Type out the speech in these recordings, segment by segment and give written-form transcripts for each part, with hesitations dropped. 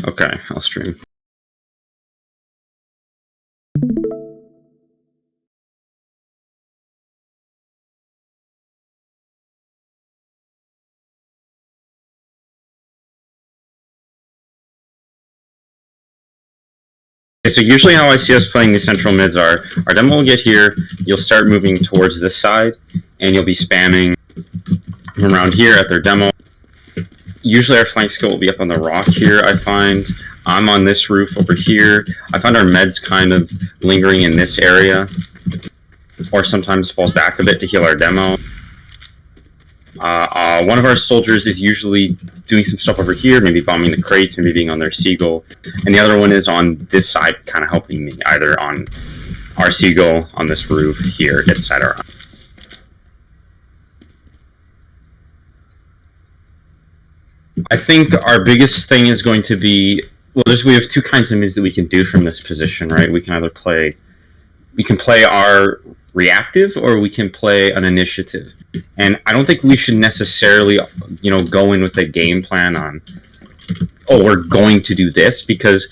Okay, I'll stream. Okay, so usually how I see us playing these central mids are, our demo will get here, you'll start moving towards this side, and you'll be spamming around here at their demo. Usually our flank skill will be up on the rock here, I find. I'm on this roof over here. I find our meds kind of lingering in this area, or sometimes falls back a bit to heal our demo. One of our soldiers is usually doing some stuff over here, maybe bombing the crates, maybe being on their seagull, and the other one is on this side, kind of helping me, either on our seagull, on this roof here, etc. I think our biggest thing is going to be, well, we have two kinds of mids that we can do from this position, right? We can either play our reactive, or we can play an initiative. And I don't think we should necessarily, go in with a game plan on, oh, we're going to do this, because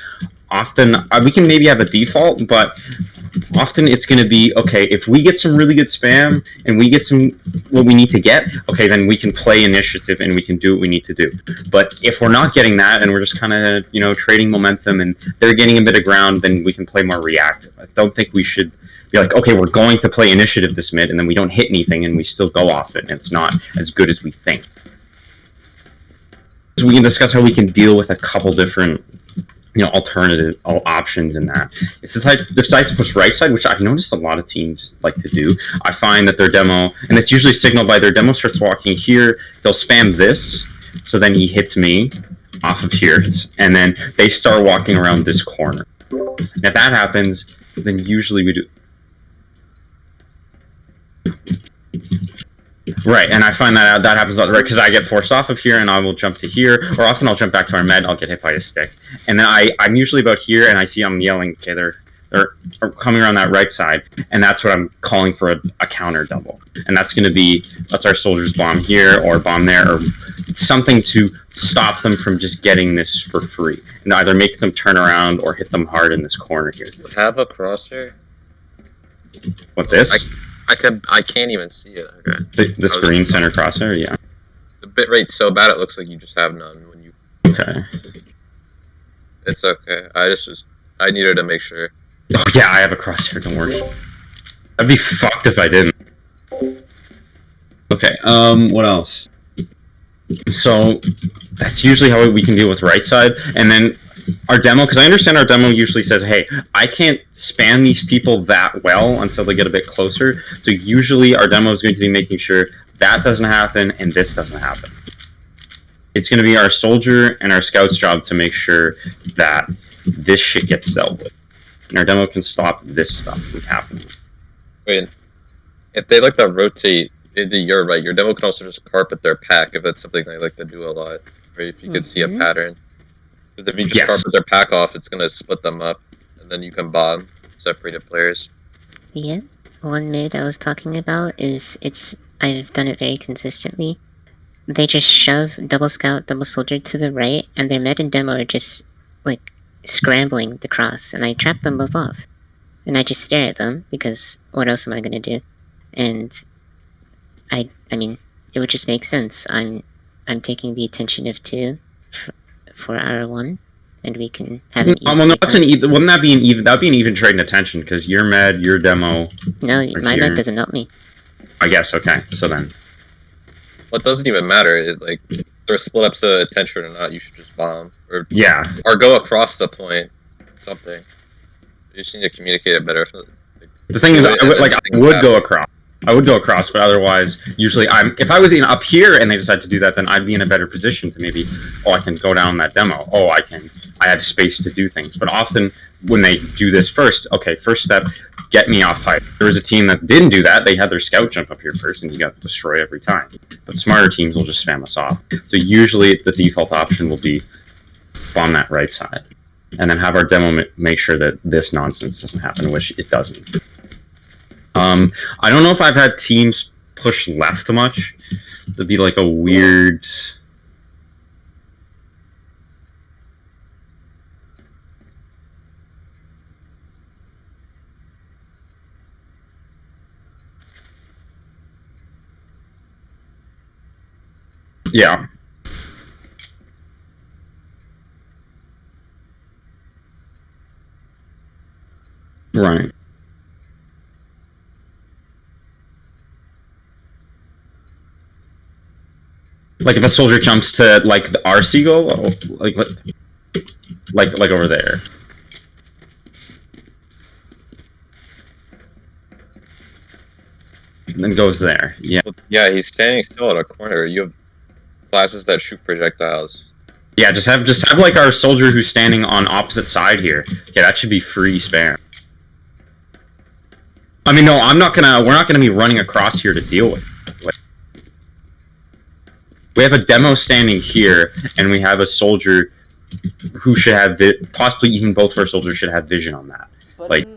often we can maybe have a default, but often it's going to be, okay, if we get some really good spam and we get some what we need to get, okay, then we can play initiative and we can do what we need to do. But if we're not getting that and we're just kind of trading momentum and they're getting a bit of ground, then we can play more reactive. I don't think we should be like, okay, we're going to play initiative this mid, and then we don't hit anything and we still go off it and it's not as good as we think. So we can discuss how we can deal with a couple different alternative options in that. If the side to push right side, which I've noticed a lot of teams like to do, I find that their demo, and it's usually signaled by their demo starts walking here, they'll spam this, so then he hits me off of here, and then they start walking around this corner. And if that happens, then usually we do... Right, and I find that happens a lot, right, because I get forced off of here and I will jump to here, or often I'll jump back to our med, I'll get hit by a stick. And then I'm usually about here and I see I'm yelling, okay, they're coming around that right side, and that's what I'm calling for a counter double. And that's going to be, let's our soldiers bomb here or bomb there, or something to stop them from just getting this for free. And either make them turn around or hit them hard in this corner here. Have a crosshair? What, this? I can't even see it. Okay. The screen center crosshair, yeah. The bitrate's so bad it looks like you just have none when you. Okay. It's okay. I needed to make sure. Oh yeah, I have a crosshair. Don't worry. I'd be fucked if I didn't. Okay. What else? So that's usually how we can deal with right side, and then our demo, because I understand our demo usually says, hey, I can't spam these people that well until they get a bit closer. So usually our demo is going to be making sure that doesn't happen and this doesn't happen. It's going to be our soldier and our scout's job to make sure that this shit gets dealt with. And our demo can stop this stuff from happening. Wait, if they like to rotate into your right, your demo can also just carpet their pack if that's something they like to do a lot. Or if you could see a pattern. Because if you just carpet their pack off, it's going to split them up, and then you can bomb separated players. Yeah, one mid I was talking about is, I've done it very consistently. They just shove double scout, double soldier to the right, and their med and demo are just, like, scrambling to cross, and I trap them both off. And I just stare at them, because what else am I going to do? And I mean, it would just make sense. I'm taking the attention of two for our one, and we can have an easy. Well, no, wouldn't that be an even? That'd be an even trade in attention, because your med, your demo. No, my med doesn't help me. I guess. Okay, so then. Well, it doesn't even matter. Like, they're split up to attention or not. You should just bomb or go across the point. Something. You just need to communicate it better. The thing is, I would go across. I would go across, but otherwise, usually if I was up here and they decide to do that, then I'd be in a better position to maybe, I can go down that demo. I have space to do things. But often when they do this first, okay, first step, get me off pipe. There was a team that didn't do that. They had their scout jump up here first and he got destroyed every time. But smarter teams will just spam us off. So usually the default option will be bomb that right side. And then have our demo make sure that this nonsense doesn't happen, which it doesn't. I don't know if I've had teams push left much. That'd be like a weird... Yeah. Right. Like if a soldier jumps to like our seagull, like over there. And then goes there. Yeah. Yeah, he's standing still at a corner. You have classes that shoot projectiles. Yeah, just have like our soldier who's standing on opposite side here. Yeah, that should be free spam. I mean, no, we're not gonna be running across here to deal with it. Like, we have a demo standing here, and we have a soldier who should have possibly even both of our soldiers should have vision on that. But like,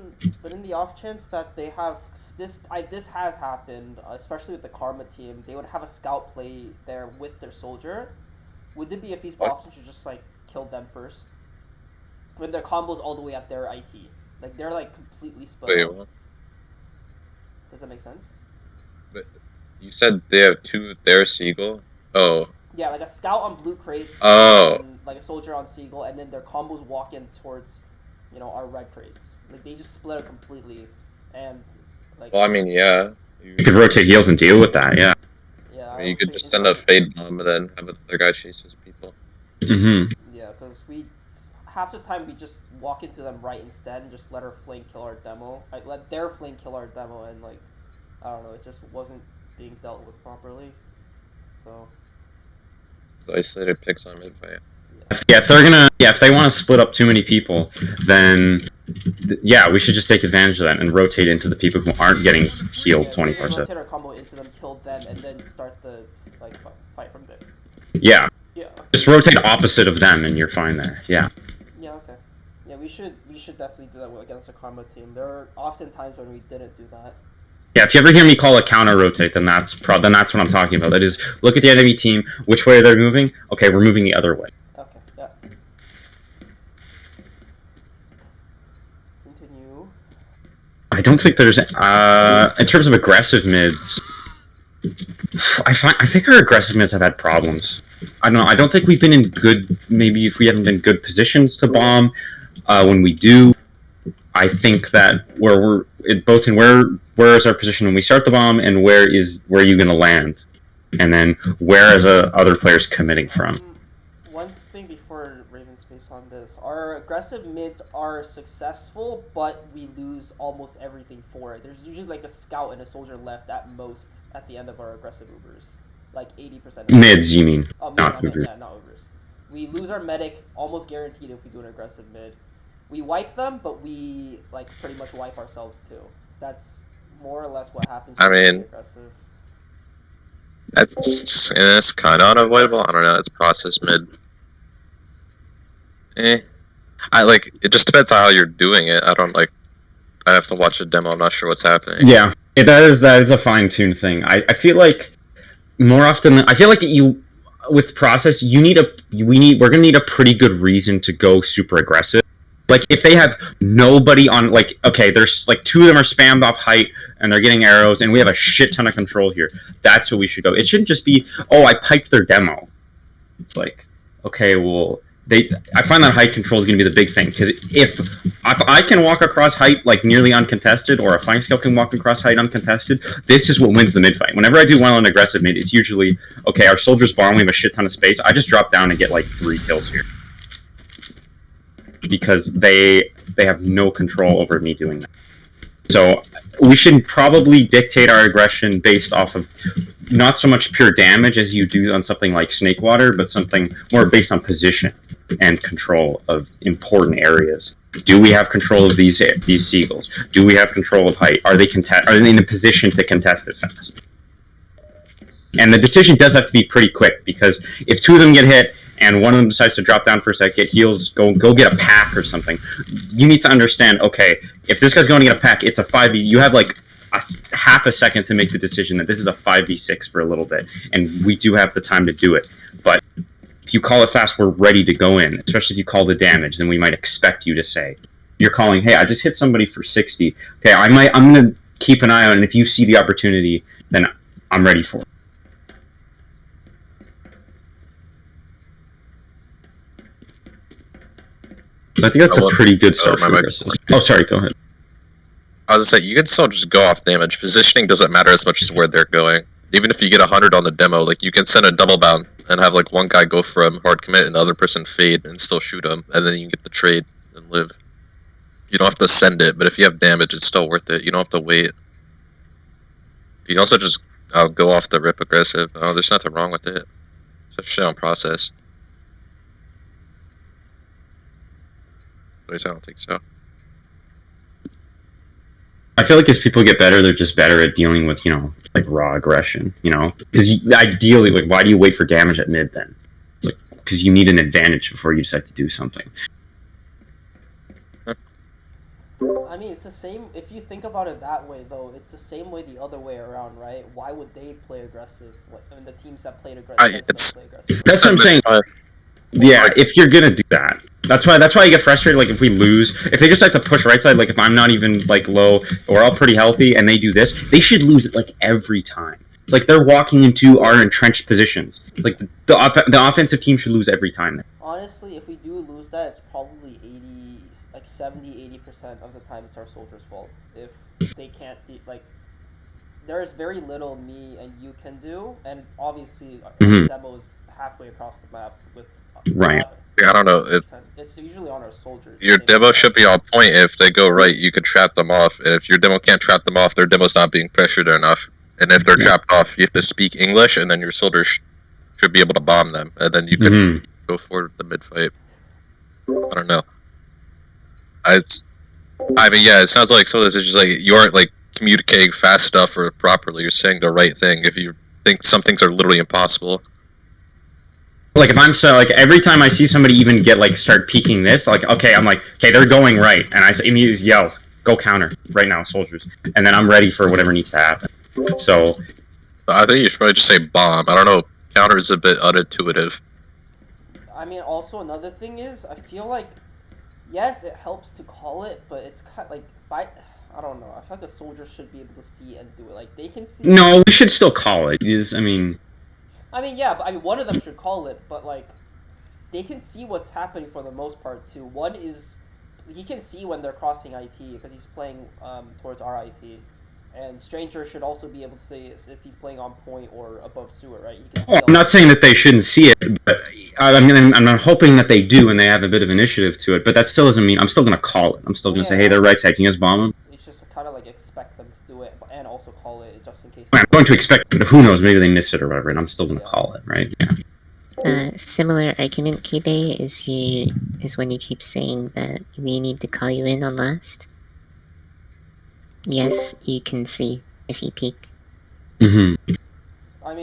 but in the off chance that they have this, this has happened, especially with the Karma team. They would have a scout play there with their soldier. Would it be a feasible option to just like kill them first when their combos all the way at their IT? Like they're like completely split. Wait, what? Does that make sense? But you said they have their seagull? Oh. Yeah, like a scout on blue crates. Oh. And like a soldier on seagull, and then their combos walk in towards, our red crates. Like they just split it completely, and like. Well, I mean, yeah. You could rotate heals and deal with that. Yeah. Yeah. I mean, you could just send a fade bomb and then have the guy chase his people. Mm-hmm. Yeah, because half the time we just walk into them right instead and just let our flank kill our demo. Let their flank kill our demo, and like, I don't know, it just wasn't being dealt with properly. So. So isolated picks on mid fight. Yeah, if they want to split up too many people, then yeah, we should just take advantage of that and rotate into the people who aren't getting healed 24/7. Rotate our combo into them, kill them, and then start the fight from there. Yeah. Yeah. Okay. Just rotate opposite of them, and you're fine there. Yeah. Yeah. Okay. Yeah, we should definitely do that against the Karma team. There are often times when we didn't do that. Yeah, if you ever hear me call a counter rotate, then that's what I'm talking about. That is, look at the enemy team, which way they're moving. Okay, we're moving the other way. Okay, yeah. Continue. I don't think there's in terms of aggressive mids. I think our aggressive mids have had problems. I don't know. I don't think we've been in good. Maybe if we haven't been good positions to bomb, when we do, I think that where is our position when we start the bomb, and where are you going to land, and then where is other players committing from. One thing before Raven Space on this, our aggressive mids are successful, but we lose almost everything for it. There's usually like a scout and a soldier left at most at the end of our aggressive Ubers, like 80%. Mids, you mean? Not Ubers. Yeah, not Ubers. We lose our medic almost guaranteed if we do an aggressive mid. We wipe them, but we like pretty much wipe ourselves too. That's more or less what happens. I mean, aggressive. It's kind of unavoidable. I don't know. It's process mid. It just depends on how you're doing it. I have to watch a demo. I'm not sure what's happening. Yeah, that is a fine-tuned thing. I feel like more often I feel like with process we're gonna need a pretty good reason to go super aggressive. Like if they have nobody on, like, okay, there's like two of them are spammed off height and they're getting arrows, and we have a shit ton of control here. That's where we should go. It shouldn't just be, oh, I piped their demo. It's like, okay, well, I find that height control is going to be the big thing, because if I can walk across height like nearly uncontested, or a flank scale can walk across height uncontested, this is what wins the mid fight. Whenever I do well in aggressive mid, it's usually, okay, our soldiers bomb, we have a shit ton of space, I just drop down and get like 3 kills here. Because they have no control over me doing that. So we should probably dictate our aggression based off of not so much pure damage as you do on something like Snake Water, but something more based on position and control of important areas. Do we have control of these seagulls? Do we have control of height? Are they in a position to contest it fast? And the decision does have to be pretty quick, because if 2 of them get hit and one of them decides to drop down for a sec, get heals, go get a pack or something, you need to understand, okay, if this guy's going to get a pack, it's a 5v. You have like half a second to make the decision that this is a 5v6 for a little bit, and we do have the time to do it. But if you call it fast, we're ready to go in, especially if you call the damage, then we might expect you to say, you're calling, hey, I just hit somebody for 60. Okay, I'm going to keep an eye on it, and if you see the opportunity, then I'm ready for it. So I think that's a pretty good start my for mic's aggressive. Oh, sorry, go ahead. I was gonna say, you can still just go off damage. Positioning doesn't matter as much as where they're going. Even if you get 100 on the demo, like you can send a double bound and have like one guy go for him, hard commit, and the other person fade and still shoot him, and then you can get the trade and live. You don't have to send it, but if you have damage, it's still worth it. You don't have to wait. You can also just go off the rip aggressive. Oh, there's nothing wrong with it. It's just shit on process. At least I don't think so. I feel like as people get better, they're just better at dealing with, like raw aggression, Because ideally, like, why do you wait for damage at mid then? It's like, because you need an advantage before you decide to do something. I mean, it's the same. If you think about it that way, though, it's the same way the other way around, right? Why would they play aggressive? The teams that played aggressive, play aggressive. That's what I'm saying. Yeah, if you're gonna do that, that's why I get frustrated. Like if we lose, if they just like to push right side, like if I'm not even like low or all pretty healthy, and they do this, they should lose it like every time. It's like they're walking into our entrenched positions. It's like the offensive team should lose every time. Honestly, if we do lose that, it's probably 70-80% of the time it's our soldiers' fault. If they can't there is very little me and you can do, and obviously our demo is halfway across the map with. Right. Yeah, I don't know. It's usually on our soldiers. Your demo should be on point. If they go right, you can trap them off. And if your demo can't trap them off, their demo's not being pressured enough. And if they're trapped off, you have to speak English, and then your soldiers should be able to bomb them. And then you can go forward with the mid fight. I don't know. I mean, yeah, it sounds like some of this is just like you aren't like communicating fast enough or properly. You're saying the right thing. If you think some things are literally impossible. Like if I'm every time I see somebody even get start peeking this, I'm like, okay, they're going right, and I immediately yell, go counter right now, soldiers, and then I'm ready for whatever needs to happen. So I think you should probably just say bomb. I don't know, counter is a bit unintuitive. I mean, also another thing is I feel like yes, it helps to call it, but it's kind of I don't know. I feel like the soldiers should be able to see and do it. Like they can see. No, we should still call it. Yeah, but one of them should call it, but they can see what's happening for the most part too. One is he can see when they're crossing IT because he's playing towards our IT, and Stranger should also be able to see if he's playing on point or above sewer, right? He can see I'm not saying that they shouldn't see it, but I'm hoping that they do and they have a bit of initiative to it. But that still doesn't mean I'm still going to call it. I'm still going to say, hey, they're right side. Can you guys bomb them? It's just kind of expect them to do it and also call it just in case. I'm going to expect it, but who knows? Maybe they miss it or whatever, and I'm still going to call it, right? Yeah. Similar argument, Kibe, is when you keep saying that we need to call you in on last. Yes, you can see if you peek. I mean,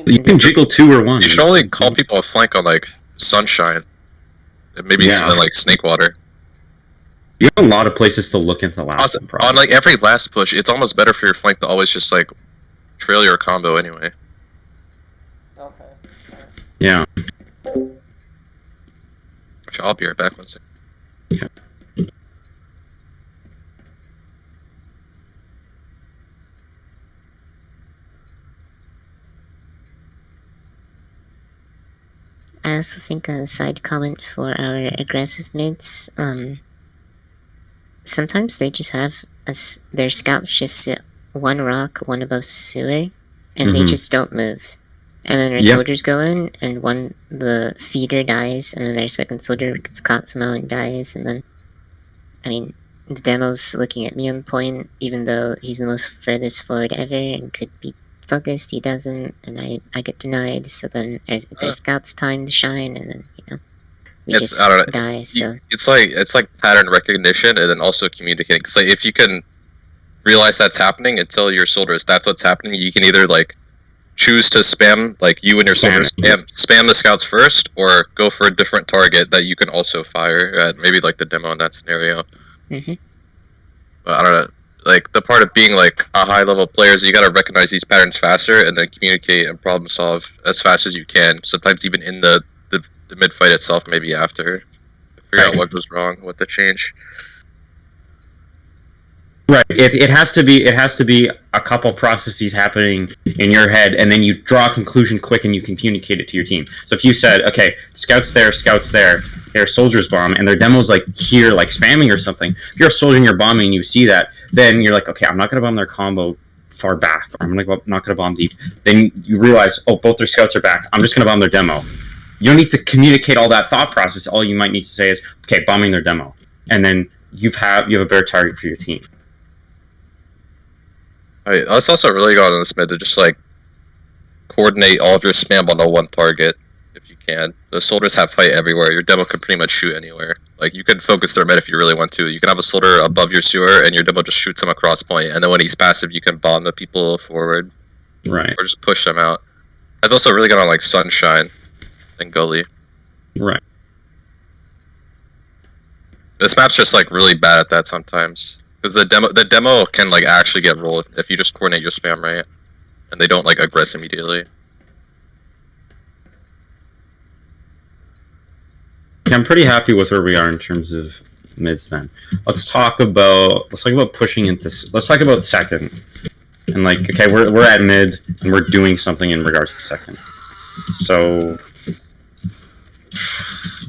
you can jiggle 2 or 1. You should only call people a flank on sunshine, and maybe snake water. You have a lot of places to look into the last one, on every last push, it's almost better for your flank to always just trail your combo anyway. Okay. Yeah. I'll be right back 1 second. Okay. I also think a side comment for our aggressive mids, sometimes they just have their scouts just sit one rock, one above sewer, and they just don't move. And then their soldiers go in, and the feeder dies, and then their second soldier gets caught somehow and dies, and then, I mean, the demo's looking at me on point, even though he's the most furthest forward ever and could be focused, he doesn't, and I get denied, so then it's their scout's time to shine, and then, we just die, so... It's like pattern recognition, and then also communicating, because if you can realize that's happening and tell your soldiers that's what's happening, you can either, choose to spam, you and your soldiers spam the scouts first, or go for a different target that you can also fire at, maybe the demo in that scenario. But I don't know. The part of being a high level player is you gotta recognize these patterns faster and then communicate and problem solve as fast as you can. Sometimes even in the mid fight itself, maybe after. Figure out what goes wrong, what to change. Right. It has to be a couple processes happening in your head, and then you draw a conclusion quick and you can communicate it to your team. So if you said, okay, scouts there, here, soldiers bomb, and their demo's like here, like spamming or something, if you're a soldier and you're bombing and you see that, then you're like, okay, I'm not going to bomb their combo far back, or I'm not going to bomb deep. Then you realize, oh, both their scouts are back. I'm just going to bomb their demo. You don't need to communicate all that thought process. All you might need to say is, okay, bombing their demo. And then you have a better target for your team. Alright, that's also really good on this mid to just like coordinate all of your spam on the one target if you can. The soldiers have fight everywhere. Your demo can pretty much shoot anywhere. Like you can focus their mid if you really want to. You can have a soldier above your sewer and your demo just shoots him across point, and then when he's passive you can bomb the people forward. Right. Or just push them out. That's also really good on like Sunshine and Gully. Right. This map's just like really bad at that sometimes. Because the demo can like actually get rolled if you just coordinate your spam right. And they don't like aggress immediately. I'm pretty happy with where we are in terms of mids then. Let's talk about pushing into, let's talk about second. And like, okay, we're at mid and we're doing something in regards to second. So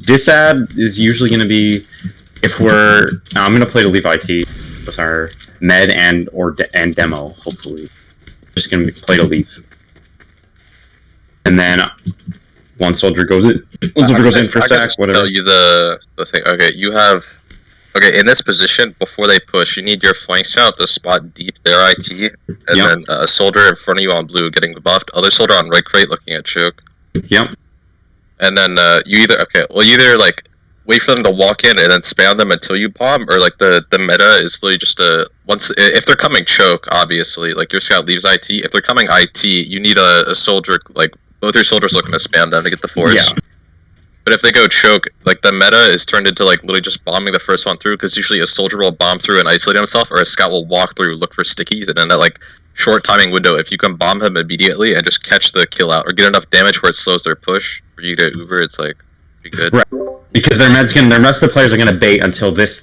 disad is usually going to be, if we're, I'm going to play to leave IT with our med and demo, hopefully. Just going to play to leave. And then one soldier goes in for sack, whatever. Tell you the thing. Okay, you have, okay, in this position, before they push, you need your flank scout to spot deep their IT, and then a soldier in front of you on blue getting buffed, other soldier on right crate looking at choke. Yep. And then you either like wait for them to walk in and then spam them until you bomb, or like the meta is literally just if they're coming choke, obviously, like your scout leaves IT. If they're coming IT, you need a soldier, like both your soldiers looking to spam them to get the force. Yeah. But if they go choke, like the meta is turned into like literally just bombing the first one through, because usually a soldier will bomb through and isolate himself, or a scout will walk through, look for stickies, and then that like short timing window, if you can bomb him immediately and just catch the kill out or get enough damage where it slows their push for you to Uber, it's like pretty good. Right. Because the rest of the players are gonna bait until this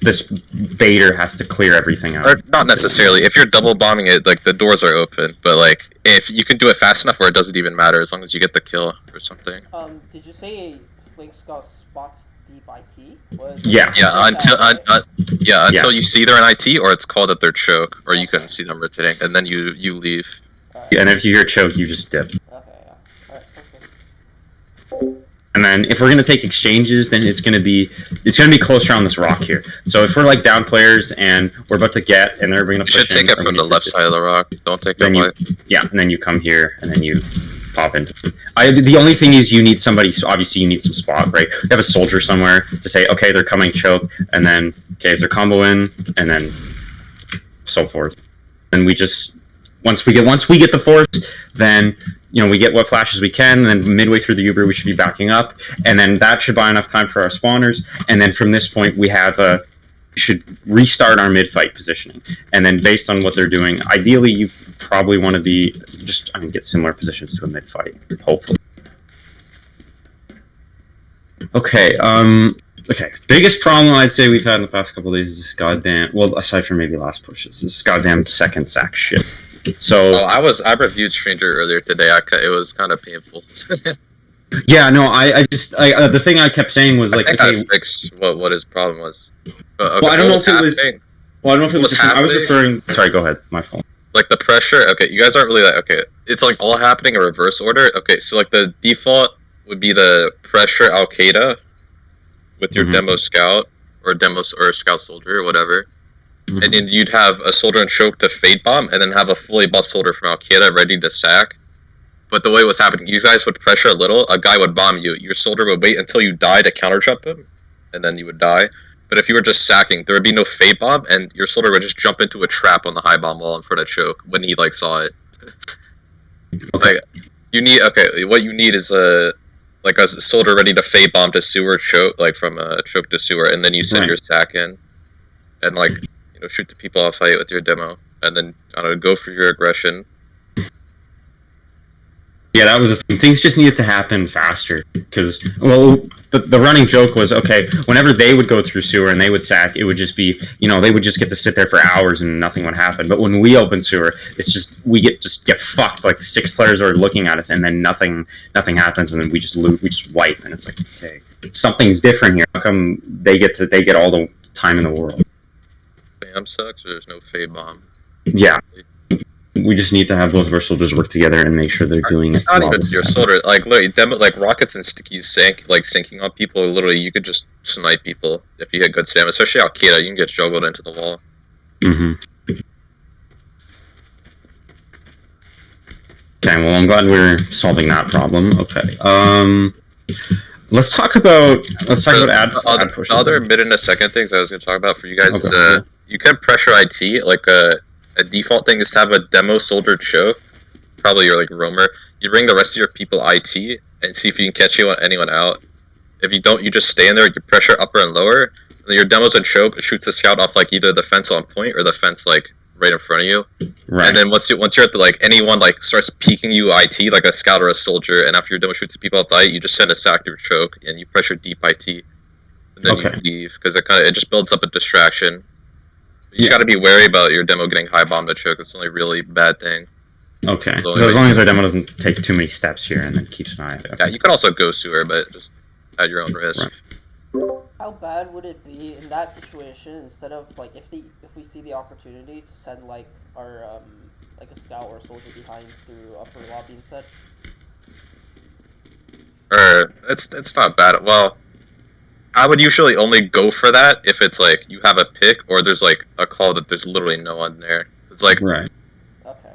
baiter has to clear everything out. Or not necessarily. If you're double bombing it, like the doors are open, but like if you can do it fast enough where it doesn't even matter as long as you get the kill or something. Did you say Flink Scout spots deep IT? Yeah. Yeah, until you see they're in IT, or it's called that they're choke, or you can see them rotating, and then you leave. Yeah, and if you hear choke, you just dip. Okay, yeah. Alright, perfect. And then if we're gonna take exchanges, then it's gonna be close around this rock here. So if we're like down players and we're about to get, and they're gonna push in, you should take it from the left side of the rock. Don't take it right. Yeah, and then you come here and then you pop into. The only thing is you need somebody. So obviously you need some spot, right? You have a soldier somewhere to say, okay, they're coming choke, and then okay, is their combo in, and then so forth. And we just once we get the force, then we get what flashes we can, and then midway through the Uber we should be backing up, and then that should buy enough time for our spawners, and then from this point we should restart our mid-fight positioning, and then based on what they're doing, ideally you probably want to be get similar positions to a mid-fight, hopefully. Okay, biggest problem I'd say we've had in the past couple of days is this goddamn, well, aside from maybe last pushes, this goddamn second sack shit. So I reviewed Stranger earlier today. It was kind of painful. Yeah, no, the thing I kept saying was like, I fixed what his problem was. Okay, well, I don't know if it was. Well, I don't know if it was. I was referring. Sorry, go ahead. My fault. Like the pressure. Okay, you guys aren't really like. Okay, it's like all happening in reverse order. Okay, so like the default would be the pressure Al Qaeda with your demo scout or scout soldier or whatever. And then you'd have a soldier in choke to fade bomb, and then have a fully buffed soldier from Al Qaeda ready to sack. But the way it was happening, you guys would pressure a little, a guy would bomb you, your soldier would wait until you die to counter jump him, and then you would die. But if you were just sacking, there would be no fade bomb, and your soldier would just jump into a trap on the high bomb wall in front of choke when he saw it. Like what you need is a soldier ready to fade bomb to sewer choke, like from choke to sewer, and then you send your sack in, and shoot the people off fight with your demo, and then go for your aggression. Yeah, that was the thing. Things just needed to happen faster because, well, the running joke was, okay, whenever they would go through sewer and they would sack, it would just be, they would just get to sit there for hours and nothing would happen. But when we open sewer, it's just we get fucked. Like 6 players are looking at us and then nothing happens, and then we just wipe, and it's like, okay, something's different here. How come they get all the time in the world? Bam sucks, or there's no fade bomb. Yeah. We just need to have both of our soldiers work together and make sure they're doing it. Not even your soldier, like literally, demo, like rockets and stickies sinking on people. Literally, you could just snipe people if you hit good spam. Especially Al-Qaeda, you can get juggled into the wall. Mm-hmm. Okay, well, I'm glad we're solving that problem. Okay. Let's talk about ad pushes. The other mid and a second things I was going to talk about for you guys is Okay. you can pressure IT. Like a default thing is to have a demo soldier choke. Probably your like roamer. You bring the rest of your people IT and see if you can catch anyone out. If you don't, you just stay in there. You pressure upper and lower. And then your demo's a choke. It shoots the scout off like either the fence on point or the fence like right in front of you. Right. And then once you're at the like anyone like starts peeking you IT like a scout or a soldier, and after your demo shoots the people off the IT, you just send a sack through choke and you pressure deep IT, and then you leave because it just builds up a distraction. You just got to be wary about your demo getting high bombed to choke. It's the only really bad thing. Okay. So as long as our demo doesn't take too many steps here and then keeps an eye. Okay. Yeah, you can also go sewer, but just at your own risk. Right. How bad would it be in that situation instead of like if we see the opportunity to send like our like a scout or a soldier behind through upper lobby instead? It's not bad. Well, I would usually only go for that if it's like you have a pick or there's like a call that there's literally no one there. It's like right. Okay.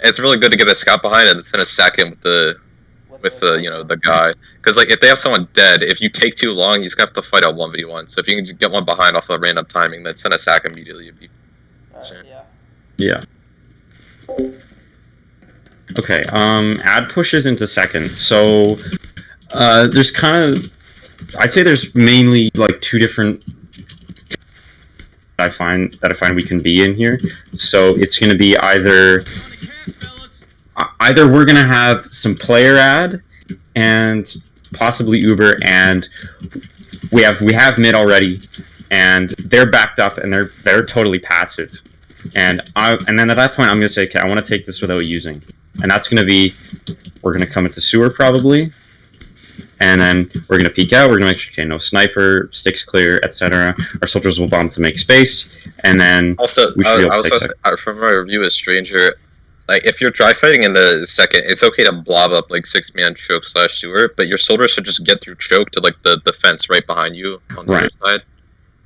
It's really good to get a scout behind it and send a sack in with the guy, because like if they have someone dead, if you take too long, you just have to fight out 1v1. So if you can get one behind off of random timing, then send a sack immediately. You'd be yeah. Okay. Ad pushes into second. So there's I'd say there's mainly like two different I find we can be in here. So it's going to be either we're going to have some player ad and possibly Uber, and we have mid already, and they're backed up and they're totally passive, and then at that point I'm going to say, okay, I want to take this without using, and that's going to be, we're going to come into sewer probably, and then we're going to peek out. We're going to make sure, okay, no sniper, sticks clear, etc. Our soldiers will bomb to make space, and then also from my review as Stranger, like if you're dry fighting in the second, it's okay to blob up like 6-man choke / sewer, but your soldiers should just get through choke to like the fence right behind you on the other side,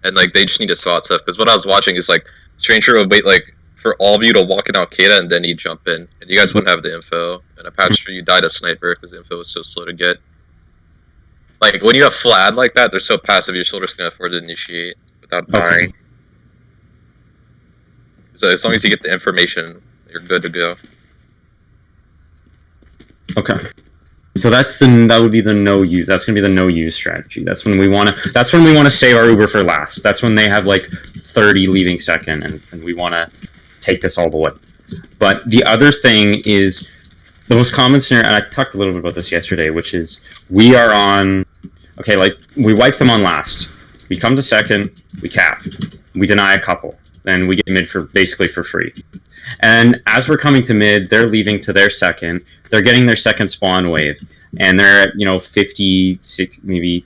and like they just need to spot stuff. Because what I was watching is like Stranger would wait like for all of you to walk in Al-Qaeda and then he'd jump in, and you guys wouldn't have the info. And a patch for you died a sniper because the info was so slow to get. Like when you have full ad like that, they're so passive. Your soldiers can afford to initiate without dying. Okay. So as long as you get the information, you're good to go. Okay. So that would be the no use. That's gonna be the no use strategy. That's when we want to save our Uber for last. That's when they have like 30 leaving second, and we want to take this all the way. But the other thing is the most common scenario, and I talked a little bit about this yesterday, which is we are on. Okay, like we wipe them on last. We come to second. We cap. We deny a couple. Then we get mid basically for free. And as we're coming to mid, they're leaving to their second. They're getting their second spawn wave, and they're at 50, 60, maybe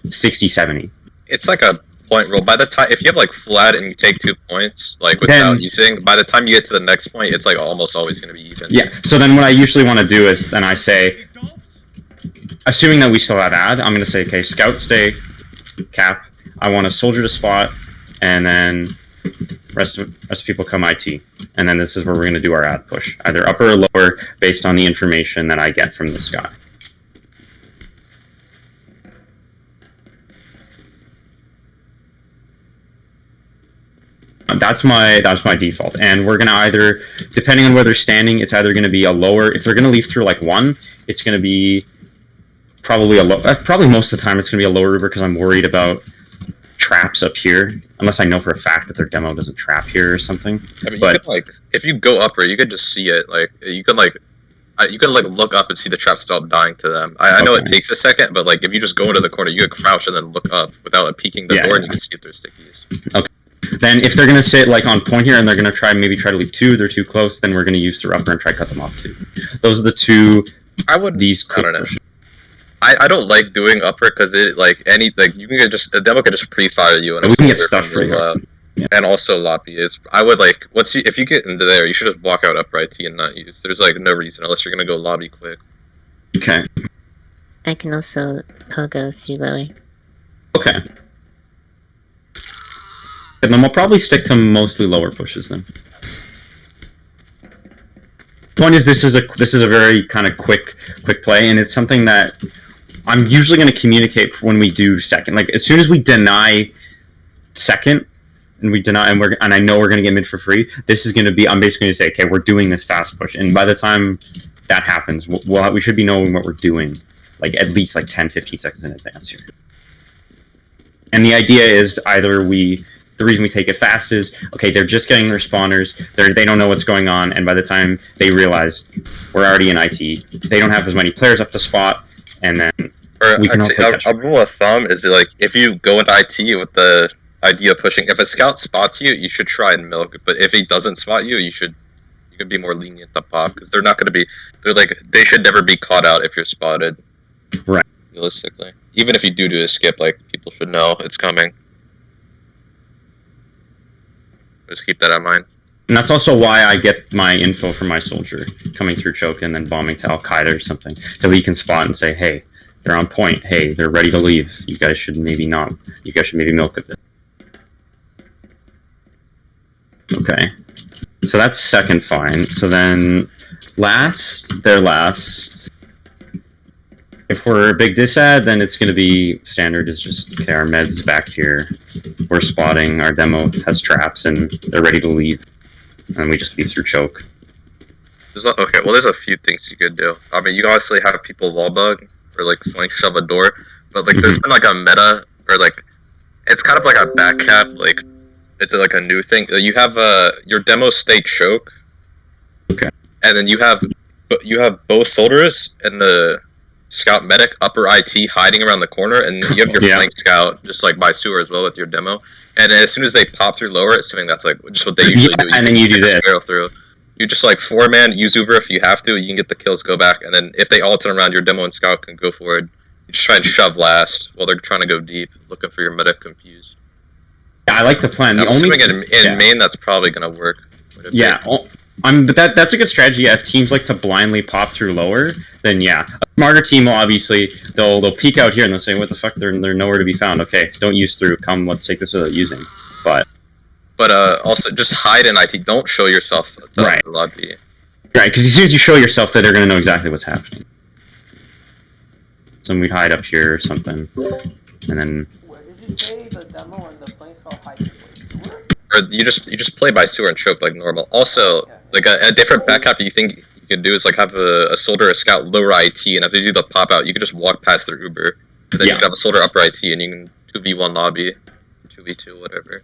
60, 70. It's like a point rule. By the time if you have like flat and you take 2 points like without using, by the time you get to the next point, it's like almost always going to be even. Yeah. So then what I usually want to do is then I say, assuming that we still have ad, I'm going to say, okay, scout stay, cap. I want a soldier to spot, and then rest of people come IT, and then this is where we're going to do our ad push, either upper or lower, based on the information that I get from this guy. That's my default, and we're going to either, depending on where they're standing, it's either going to be a lower. If they're going to leave through like 1, it's going to be probably probably most of the time it's going to be a lower Uber, because I'm worried about traps up here, unless I know for a fact that their demo doesn't trap here or something. I mean, but you could, like, if you go upper, you could just see it. Like you can like You can like look up and see the trap stop dying to them. I know it takes a second, but like if you just go into the corner, you can crouch and then look up without peeking the door, and you can see if there's stickies. Okay. Then if they're gonna sit like on point here and they're gonna try to leave 2, they're too close. Then we're gonna use through upper and try to cut them off too. Those are the 2. I don't know. Pushes. I don't like doing upper because it like you can just the demo can just pre-fire you and we can get stuff from out. Yeah. And also lobby is I would like if you get into there, you should just walk out upright T and not use. There's like no reason unless you're gonna go lobby quick. Okay. I can also pogo through lower. Okay. And then we'll probably stick to mostly lower pushes then. Point is, this is a very kind of quick play, and it's something that I'm usually going to communicate when we do second. Like as soon as we deny second, and I know we're going to get mid for free. This is going to be. I'm basically going to say, okay, we're doing this fast push, and by the time that happens, we should be knowing what we're doing, like at least like 10, 15 seconds in advance here. And the idea is either the reason we take it fast is, okay, they're just getting their spawners, they don't know what's going on, and by the time they realize we're already in IT, they don't have as many players up to spot, and then we can hopefully catch them. A rule of thumb is like, if you go into IT with the idea of pushing, if a scout spots you, you should try and milk, but if he doesn't spot you, you could be more lenient to pop, because they're not going to be, they should never be caught out if you're spotted. Right. Realistically. Even if you do a skip, like, people should know it's coming. Just keep that in mind. And that's also why I get my info from my soldier coming through choke and then bombing to Al Qaeda or something, so he can spot and say, hey, they're on point. Hey, they're ready to leave. You guys should maybe not. You guys should maybe milk a bit. Okay. So that's second fine. So then their last. If we're a big disad, then it's going to be standard is just, okay, our med's back here. We're spotting, our demo has traps, and they're ready to leave. And we just leave through choke. Okay, well, there's a few things you could do. I mean, you can obviously have people wall bug, or like flank shove a door, but like there's been like a meta, or like, it's kind of like a back cap, like, it's like a new thing. You have your demo stay choke. Okay. And then you have both soldiers and the scout medic upper IT hiding around the corner, and you have your flank scout just like by sewer as well with your demo. And as soon as they pop through lower, assuming that's like just what they usually do, and then you do this barrel through. You just like 4-man, use Uber if you have to. You can get the kills, go back, and then if they all turn around, your demo and scout can go forward. You just try and shove last while they're trying to go deep, looking for your medic confused. Yeah, I like the plan. I'm assuming in main that's probably gonna work. Yeah, but that's a good strategy. Yeah, if teams like to blindly pop through lower, then yeah, a smarter team will obviously they'll peek out here and they'll say, "What the fuck? They're nowhere to be found." Okay, don't use through. Come, let's take this without using. But also just hide in IT. Don't show yourself. Right. Lobby. Right, because as soon as you show yourself, that they're gonna know exactly what's happening. So we hide up here or something, and then. Where did you say the demo and the flanks all hide in sewer? Or you just play by sewer and choke like normal. Also, like a different backup you think you could do is like have a soldier, a scout lower IT, and if they do the pop out, you can just walk past their Uber, and then you can have a soldier upper IT, and you can 2v1 lobby, 2v2, whatever.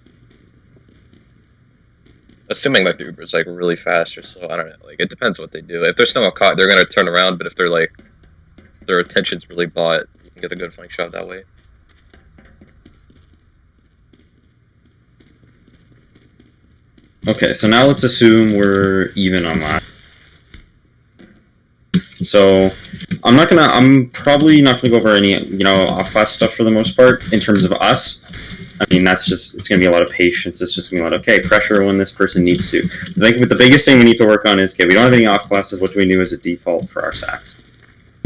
Assuming like the Uber is like really fast or so, I don't know. Like it depends what they do. If there's no caught, they're gonna turn around, but if they're like their attention's really bought, you can get a good flank shot that way. Okay, so now let's assume we're even on that. So I'm probably not gonna go over any off-class stuff for the most part in terms of us. I mean, it's gonna be a lot of patience. It's just gonna be like, okay, pressure when this person needs to. I think the biggest thing we need to work on is, okay, we don't have any off-classes. What do we do as a default for our sacks?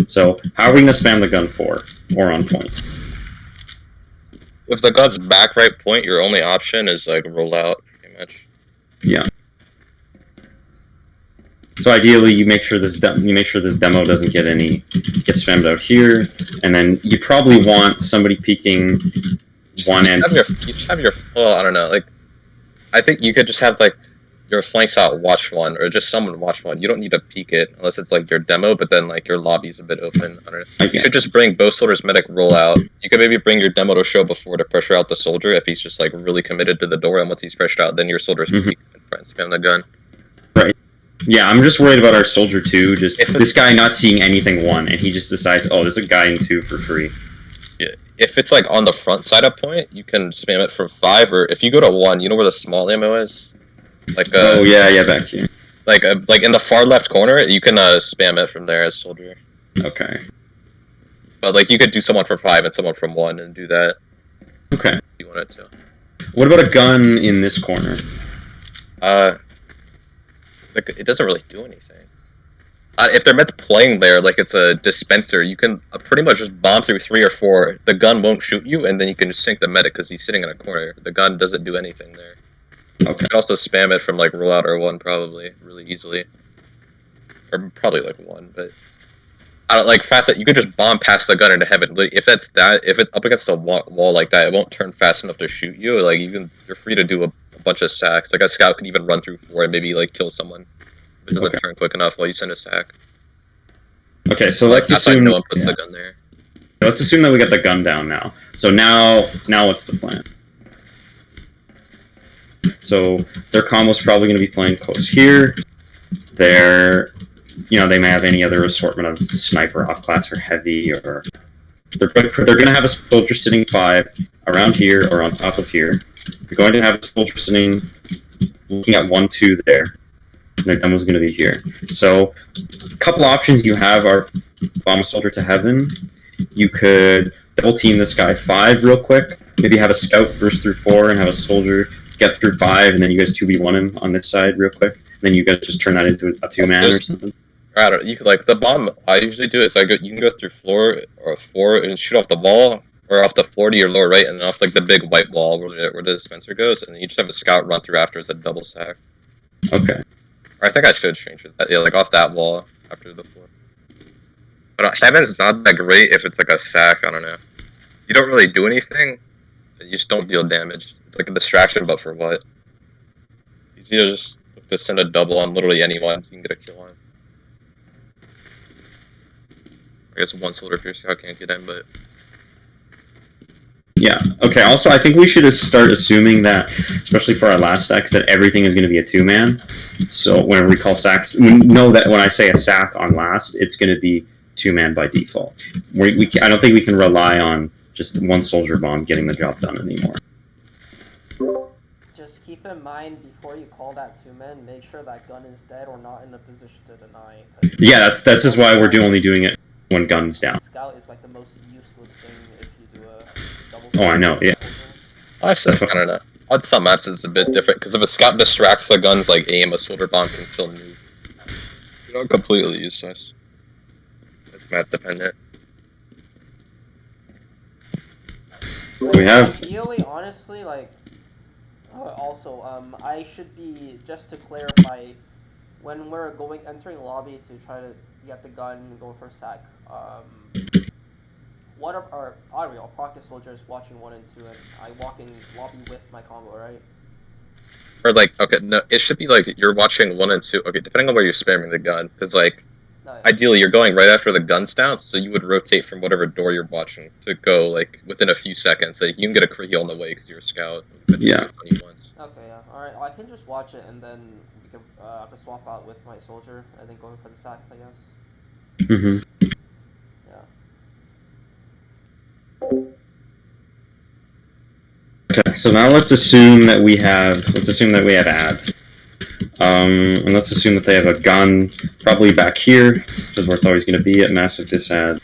So how are we gonna spam the gun for or on point? If the gun's back right point, your only option is like roll out, pretty much. Yeah. So ideally, you make sure this demo doesn't get spammed out here, and then you probably want somebody peeking one end. You just have your well, I don't know. Like, I think you could just have like your flanks out watch one, or just someone watch one. You don't need to peek it unless it's like your demo, but then like your lobby's a bit open. I don't know. Okay. You should just bring both soldiers medic roll out. You could maybe bring your demo to show before to pressure out the soldier if he's just like really committed to the door, and once he's pressured out, then your soldiers peek and spam the gun. Right. Yeah, I'm just worried about our soldier too. Just If this guy not seeing anything 1, and he just decides, oh, there's a guy in 2 for free. Yeah, if it's like on the front side of point, you can spam it from 5, or if you go to 1, you know where the small ammo is? Like Oh yeah, back here. like in the far left corner, you can spam it from there as soldier. Okay. But like you could do someone for 5 and someone from 1 and do that. Okay. If you wanted to. What about a gun in this corner? Like it doesn't really do anything. If their med's playing there, like it's a dispenser, you can pretty much just bomb through 3 or 4. The gun won't shoot you, and then you can just sink the medic because he's sitting in a corner. The gun doesn't do anything there. Okay. You can also spam it from like rollout or 1 probably really easily, or probably like 1. But I don't like fast. You could just bomb past the gun into heaven. Like, if it's up against a wall like that, it won't turn fast enough to shoot you. Like you're free to do a bunch of sacks. Like a scout could even run through 4 and maybe like kill someone. It doesn't turn quick enough while you send a sack. Okay, so Like, let's assume no one puts the gun there. Let's assume that we got the gun down now. So now what's the plan? So their combo's probably going to be playing close here. They may have any other assortment of sniper, off class, or heavy, or they're going to have a soldier sitting 5 around here or on top of here. They're going to have a soldier sitting looking at 1, 2 there. Their demo's going to be here. So, a couple options you have are bomb a soldier to heaven. You could double team this guy 5 real quick. Maybe have a scout burst through 4 and have a soldier get through 5, and then you guys 2v1 him on this side real quick. Then you guys just turn that into a 2-man or something. I don't know. You could, like, the bomb I usually do is you can go through floor or 4 and shoot off the wall or off the floor to your lower right and then off like the big white wall where the dispenser goes, and you just have a scout run through after as a double sack. Okay. Or I think I should change it. Yeah, like off that wall after the floor. But heaven's not that great if it's like a sack. I don't know. You don't really do anything. You just don't deal damage. It's like a distraction, but for what? It's either just to send a double on literally anyone you can get a kill on. I guess 1 soldier for your scout can't get in, but yeah. Okay. Also, I think we should start assuming that, especially for our last stacks, that everything is going to be a 2-man. So whenever we call sacks, we know that when I say a sack on last, it's going to be 2-man by default. I don't think we can rely on just 1 soldier bomb getting the job done anymore. Just keep in mind before you call that 2-man, make sure that gun is dead or not in a position to deny. Yeah, that's just why we're only doing it when guns down. Scout is like the most useless thing if you do a double. Oh, I know. Yeah. I don't know. On some maps it's a bit different because if a scout distracts the gun's like aim, a soldier bomb can still move. You're not completely useless. It's map dependent. We have. Ideally, honestly, like. Also, I should be, just to clarify, when we're entering lobby to try to get the gun and go for a sack, one of our pocket soldiers watching 1 and 2, and I walk in lobby with my combo, right? Or like, okay, no, it should be like you're watching 1 and 2. Okay, depending on where you're spamming the gun, because like, ideally you're going right after the gun's down, so you would rotate from whatever door you're watching to go like within a few seconds. Like you can get a crit heal on the way because you're a scout. Yeah. Okay, yeah. Alright, I can just watch it and then we can have to swap out with my soldier and then going for the sack, I guess. Mm-hmm. Yeah. Okay, so now let's assume that we have ad. And let's assume that they have a gun probably back here, which is where it's always going to be at massive disad.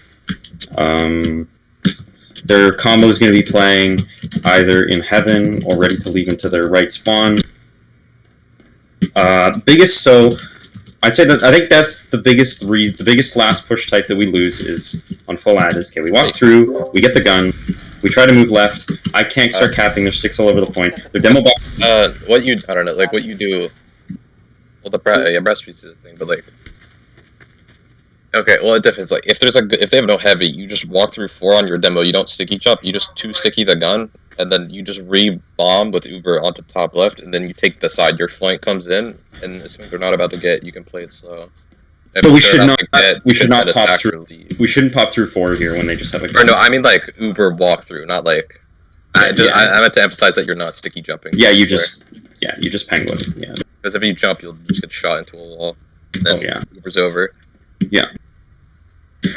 Their combo is going to be playing either in heaven or ready to leave into their right spawn. I think that's the biggest reason. The biggest last push type that we lose is on full ad. Is okay, we walk through, we get the gun, we try to move left. I can't start capping. There's 6 all over the point. Their demo box. I don't know, like what you do. Well, the breast piece is a thing, but like. Okay, well it differs. Like if they have no heavy, you just walk through 4 on your demo. You don't sticky jump. You just 2 sticky the gun, and then you just re-bomb with Uber onto top left, and then you take the side. Your flank comes in, and assuming they're not about to get, you can play it slow. So we should not pop through. We shouldn't pop through 4 here when they just have a gun. Or no, I mean like Uber walk through, not like. I meant to emphasize that you're not sticky jumping. Yeah, you just penguin. Yeah. Because if you jump, you'll just get shot into a wall. Then Oh, yeah. Uber's over.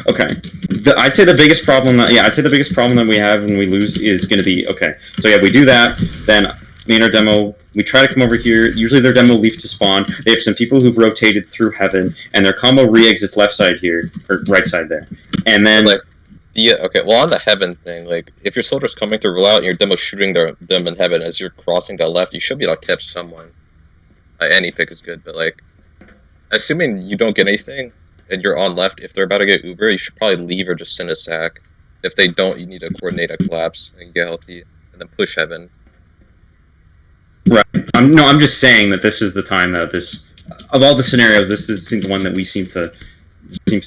Okay. I'd say the biggest problem that we have when we lose is going to be, okay, so yeah, we do that, then me and our demo, we try to come over here, usually their demo leaves to spawn, they have some people who've rotated through heaven, and their combo re-exits left side here, or right side there, and then... Like, okay, well, on the heaven thing, like, if your soldier's coming through rollout and your demo's shooting them in heaven as you're crossing that left, you should be able to catch someone. Any pick is good, but, like, assuming you don't get anything, and you're on left, if they're about to get Uber, you should probably leave or just send a sack. If they don't, you need to coordinate a collapse and get healthy, and then push heaven. Right. I'm just saying that this is the time that this, of all the scenarios, this is the one that we seems to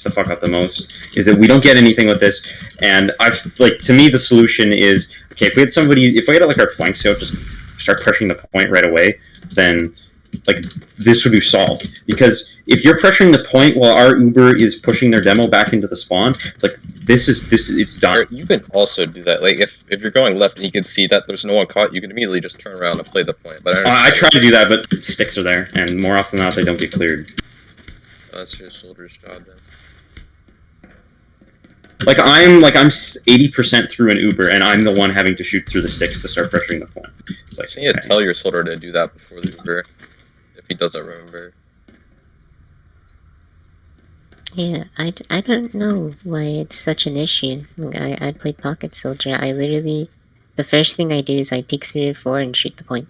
fuck up the most, is that we don't get anything with this, and to me, the solution is, okay, if we had like our flank scout just start pressuring the point right away, then like this would be solved. Because if you're pressuring the point while our Uber is pushing their demo back into the spawn, it's like it's done. You can also do that. Like if you're going left and you can see that there's no one caught, you can immediately just turn around and play the point. But I try to do that, but sticks are there, and more often than not, they don't get cleared. That's your soldier's job then. Like I'm 80% through an Uber, and I'm the one having to shoot through the sticks to start pressuring the point. It's like, so you need to tell your soldier to do that before the Uber, if he doesn't remember. Yeah, I don't know why it's such an issue. Like, I played Pocket Soldier. The first thing I do is I peek 3 or 4 and shoot the point.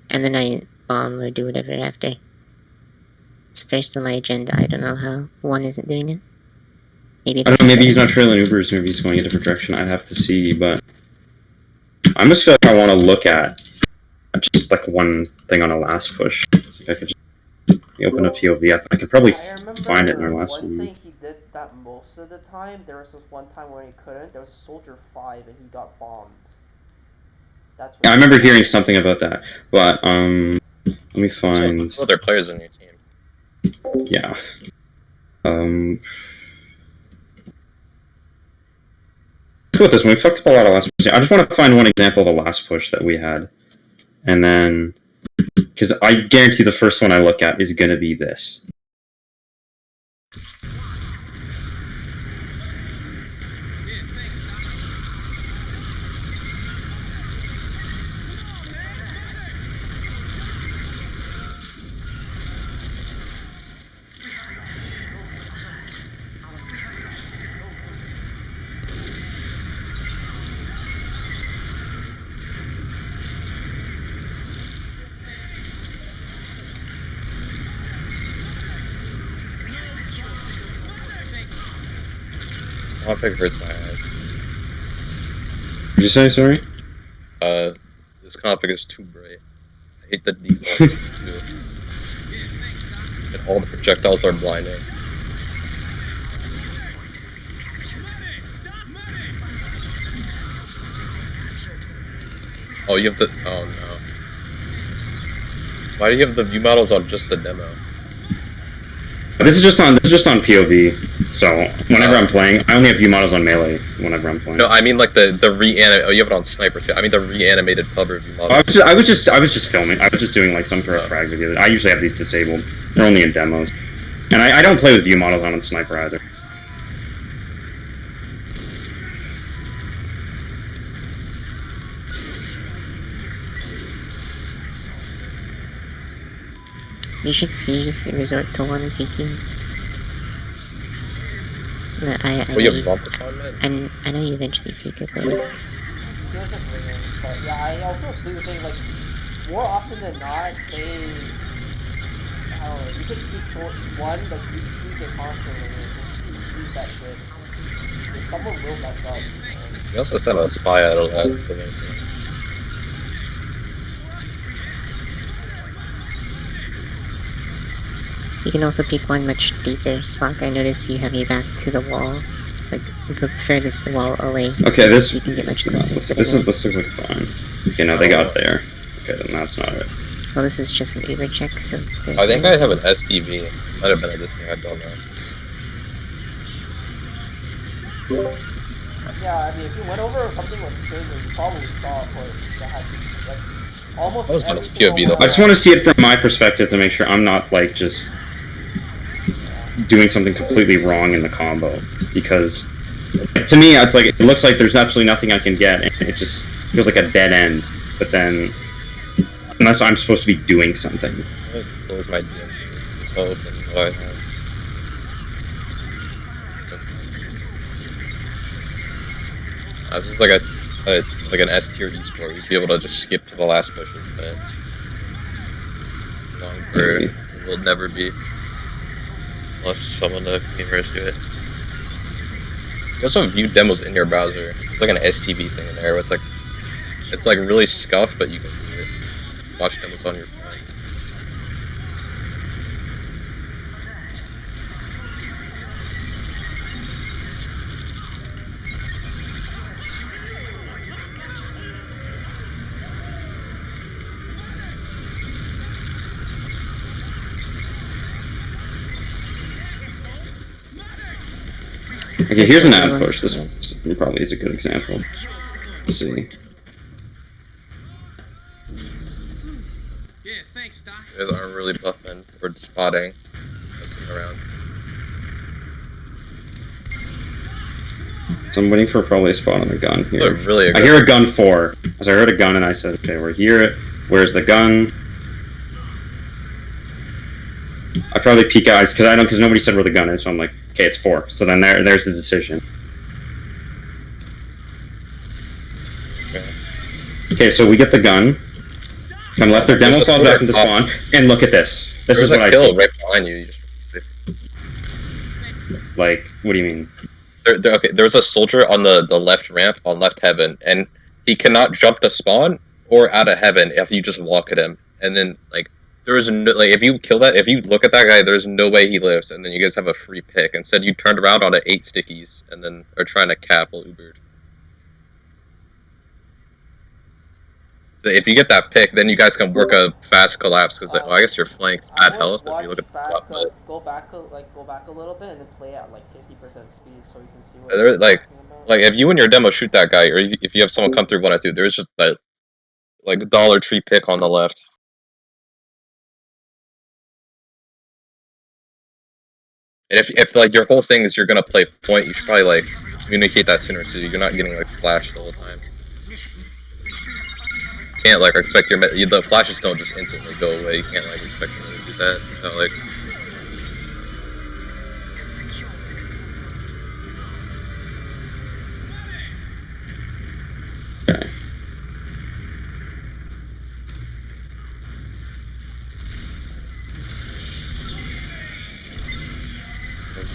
And then I bomb or do whatever after. It's first on my agenda. I don't know how 1 isn't doing it. Maybe I don't know, maybe he's not trailing Ubers, maybe he's going a different direction. I'd have to see, but I just feel like I want to look at just like one thing on a last push. Like I could just open a POV. I could probably find it in our last one. Saying he did that most of the time. There was this one time where he couldn't. There was a soldier 5 and he got bombed. That's what I remember hearing something about that, but let me find. Some other players on your team. Yeah. Let's go with this one. We fucked up a lot of last push. I just want to find one example of the last push that we had, and then because I guarantee the first one I look at is going to be this. Config hurts my eyes. Did you say sorry? This config is too bright. I hate the default too. And all the projectiles are blinding. Oh, you have the. Oh no. Why do you have the view models on just the demo? This is just on POV. So whenever I'm playing, I only have view models on melee. Whenever I'm playing. No, I mean like the reanimate. Oh, you have it on sniper too. I mean the reanimated pub review models. I was just filming. I was just doing like some sort of frag video. I usually have these disabled. They're only in demos, and I don't play with view models on sniper either. You should seriously resort to 1 peeking. You have bumpus on, man? I know you eventually peek it, but like... There's a ring, but yeah, I also do think, like, more often than not, I don't know, you can peek 1, like, you can peek it constantly and just use that shit. Like, someone will mess up. You also sent a spy at the You can also peek 1 much deeper. Spock, I notice you have your back to the wall. Like, the furthest wall away. Okay, this You can get much this looks like fine. Okay, now they got there. Okay, then that's not it. Well, this is just an Uber check, so... I think I have an STV. Might have been a good thing, I don't know. Yeah, I mean, if you went over something like Stranger, you probably saw a push that had like almost That was every almost single POV though. I just want to see it from my perspective to make sure I'm not like just doing something completely wrong in the combo, because to me it's like it looks like there's absolutely nothing I can get, and it just feels like a dead end. But then, unless I'm supposed to be doing something. I'm gonna close my DMC so open what I have. This is like like an S tier esport. We'd be able to just skip to the last pushes, but longer it will never be unless someone gamers do it. You also view demos in your browser. It's like an STV thing in there where it's like really scuffed, but you can do it. Watch demos on your phone. Okay, here's an ad push. This one probably is a good example. Let's see. Yeah, thanks, Doc. You guys aren't really buffing or spotting. Messing around. So I'm waiting for probably a spot on the gun here. Really I hear a gun 4. So I heard a gun and I said, okay, we're here. Where's the gun? I probably peek eyes because nobody said where the gun is, so I'm like, okay, it's 4. So then there's the decision. Okay, so we get the gun. Come left, their demo falls back into spawn, and look at this. This is what I kill right behind you. Like, what do you mean? Okay, there was a soldier on the left ramp on left heaven, and he cannot jump to spawn or out of heaven if you just walk at him. And then like there is no, like if you kill that, if you look at that guy, there's no way he lives. And then you guys have a free pick. Instead, you turned around on 8 stickies, and then are trying to cap while Ubered. So if you get that pick, then you guys can work a fast collapse because I guess your flank's bad health if you look at the top. Go back a little bit and then play at like 50% speed so you can see what. There, like if you and your demo shoot that guy, or if you have someone come through 1-2, there's just that like Dollar Tree pick on the left. And if like your whole thing is you're gonna play point, you should probably like communicate that sooner so you're not getting like flashed the whole time. You can't like expect the flashes don't just instantly go away. You can't like expect them to do that. So, like. Okay.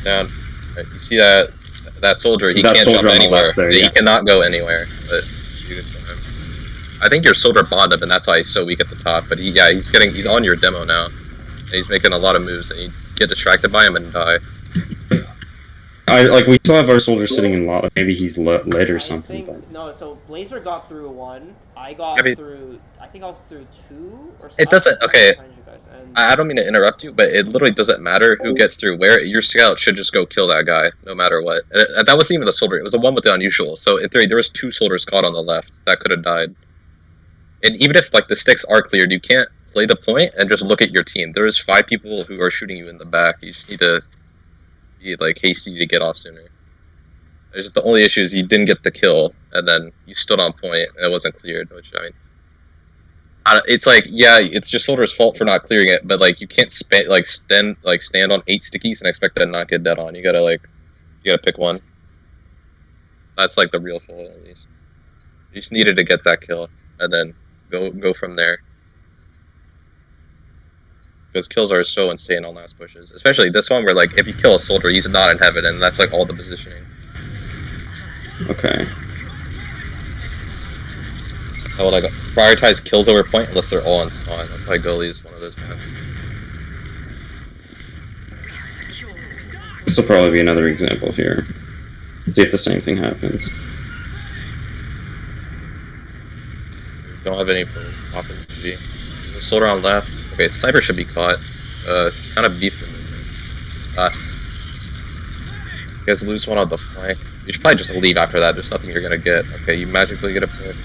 Down. Right, you see that soldier? He can't jump anywhere. There, yeah. He cannot go anywhere. But I think your soldier bond up, and that's why he's so weak at the top. But he's on your demo now. And he's making a lot of moves, and you get distracted by him and die. We still have our soldier sitting in lot. Maybe he's lit or something. No, so Blazer got through 1. I got through. I think I was through 2 or something. It doesn't. Okay. I don't mean to interrupt you, but it literally doesn't matter who gets through where. Your scout should just go kill that guy, no matter what. And that wasn't even the soldier. It was the one with the unusual. So in theory, there was 2 soldiers caught on the left that could have died. And even if like the sticks are cleared, you can't play the point and just look at your team. There is 5 people who are shooting you in the back. You just need to be like hasty to get off sooner. It's just the only issue is you didn't get the kill, and then you stood on point and it wasn't cleared. Which I mean. It's like, yeah, it's your soldier's fault for not clearing it, but like you can't stand on 8 stickies and expect that to not get dead on. You gotta pick one. That's like the real fault, at least. You just needed to get that kill and then go from there. Because kills are so insane on last pushes, especially this one where like if you kill a soldier, he's not in heaven, and that's like all the positioning. Okay. I would like prioritize kills over point unless they're all on spawn. That's why Gully is one of those maps. This will probably be another example here. Let's see if the same thing happens. Don't have any for popping TV. There's a soldier on left. Okay, sniper should be caught. Kind of beefed him. You guys lose one on the flank. You should probably just leave after that. There's nothing you're gonna get. Okay, you magically get a pick.